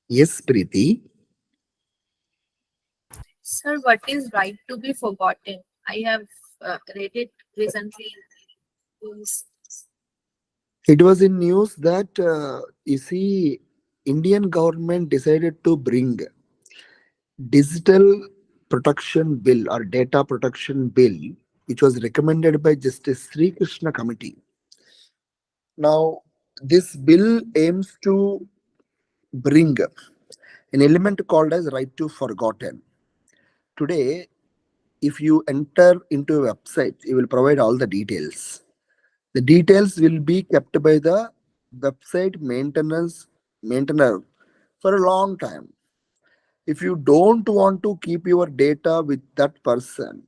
Yes, Preeti. Sir, what is right to be forgotten? I have read it recently. Yes. It was in news that you see, Indian government decided to bring digital protection bill or data protection bill, which was recommended by Justice Sri Krishna Committee. Now, this bill aims to bring an element called as right to forgotten. Today, if you enter into a website, you will provide all the details. The details will be kept by the website maintainer for a long time. If you don't want to keep your data with that person,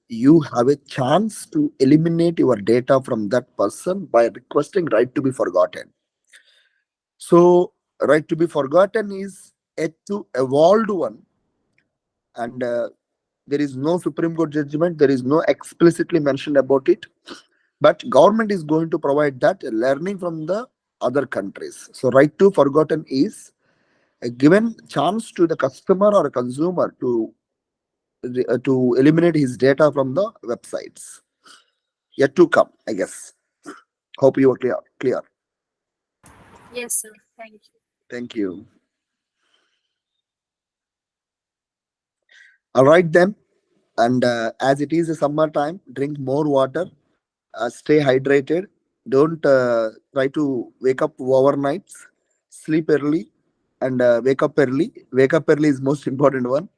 you have a chance to eliminate your data from that person by requesting right to be forgotten. So, right to be forgotten is a to evolved one, and there is no Supreme Court judgment. There is no explicitly mentioned about it, but government is going to provide that learning from the other countries. So right to forgotten is a given chance to the customer or a consumer to eliminate his data from the websites. Yet to come, I guess. Hope you are clear. Yes, sir. Thank you. Thank you. All right then. And as it is a summertime, drink more water, stay hydrated. Don't try to wake up overnights. Sleep early and wake up early. Wake up early is most important one.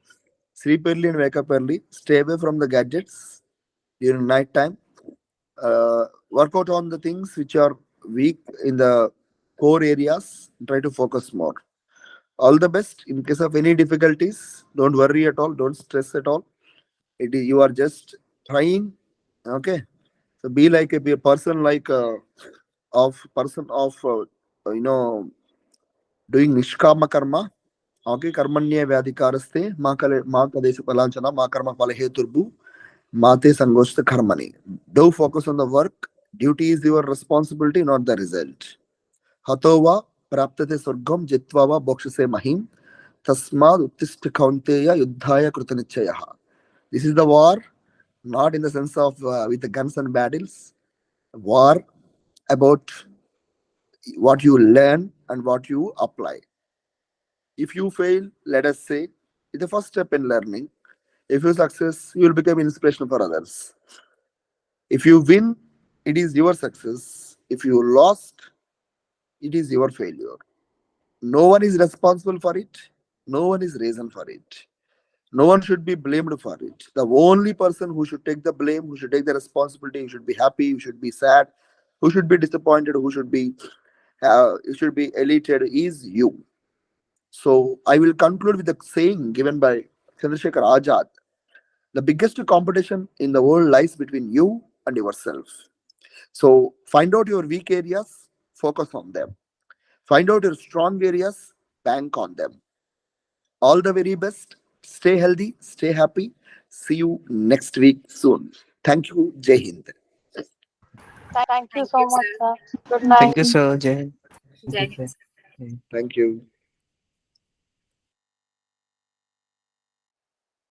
Sleep early and wake up early. Stay away from the gadgets during night time. Work out on the things which are weak in the core areas. Try to focus more. All the best. In case of any difficulties, don't worry at all. Don't stress at all. You are just trying. Okay. So be like be a person like of person of you know doing nishkama karma. Okay, karmanya vyadikaraste ma kadesu palanchana ma karma palaheturbu mate sangosta karmani. Do focus on the work. Duty is your responsibility, not the result. Hatova praptate surgam jitvava bokshase mahim tasmad uttishta kaunteya yuddhaya krutanichayaha. This is the war, not in the sense of with the guns and battles. War about what you learn and what you apply. If you fail, let us say, it's the first step in learning. If you success, you will become inspiration for others. If you win, it is your success. If you lost, it is your failure. No one is responsible for it. No one is reason for it. No one should be blamed for it. The only person who should take the blame, who should take the responsibility, who should be happy, who should be sad, who should be disappointed, who should be elated is you. So I will conclude with a saying given by Chandrasekhar Azad. The biggest competition in the world lies between you and yourself. So find out your weak areas, focus on them. Find out your strong areas, bank on them. All the very best. Stay healthy, stay happy. See you next week soon. Thank you. Jai Hind. Thank you Thank so you, much, sir. sir. Good Thank night. you, sir. Jai. Jai Hind, sir. Thank you.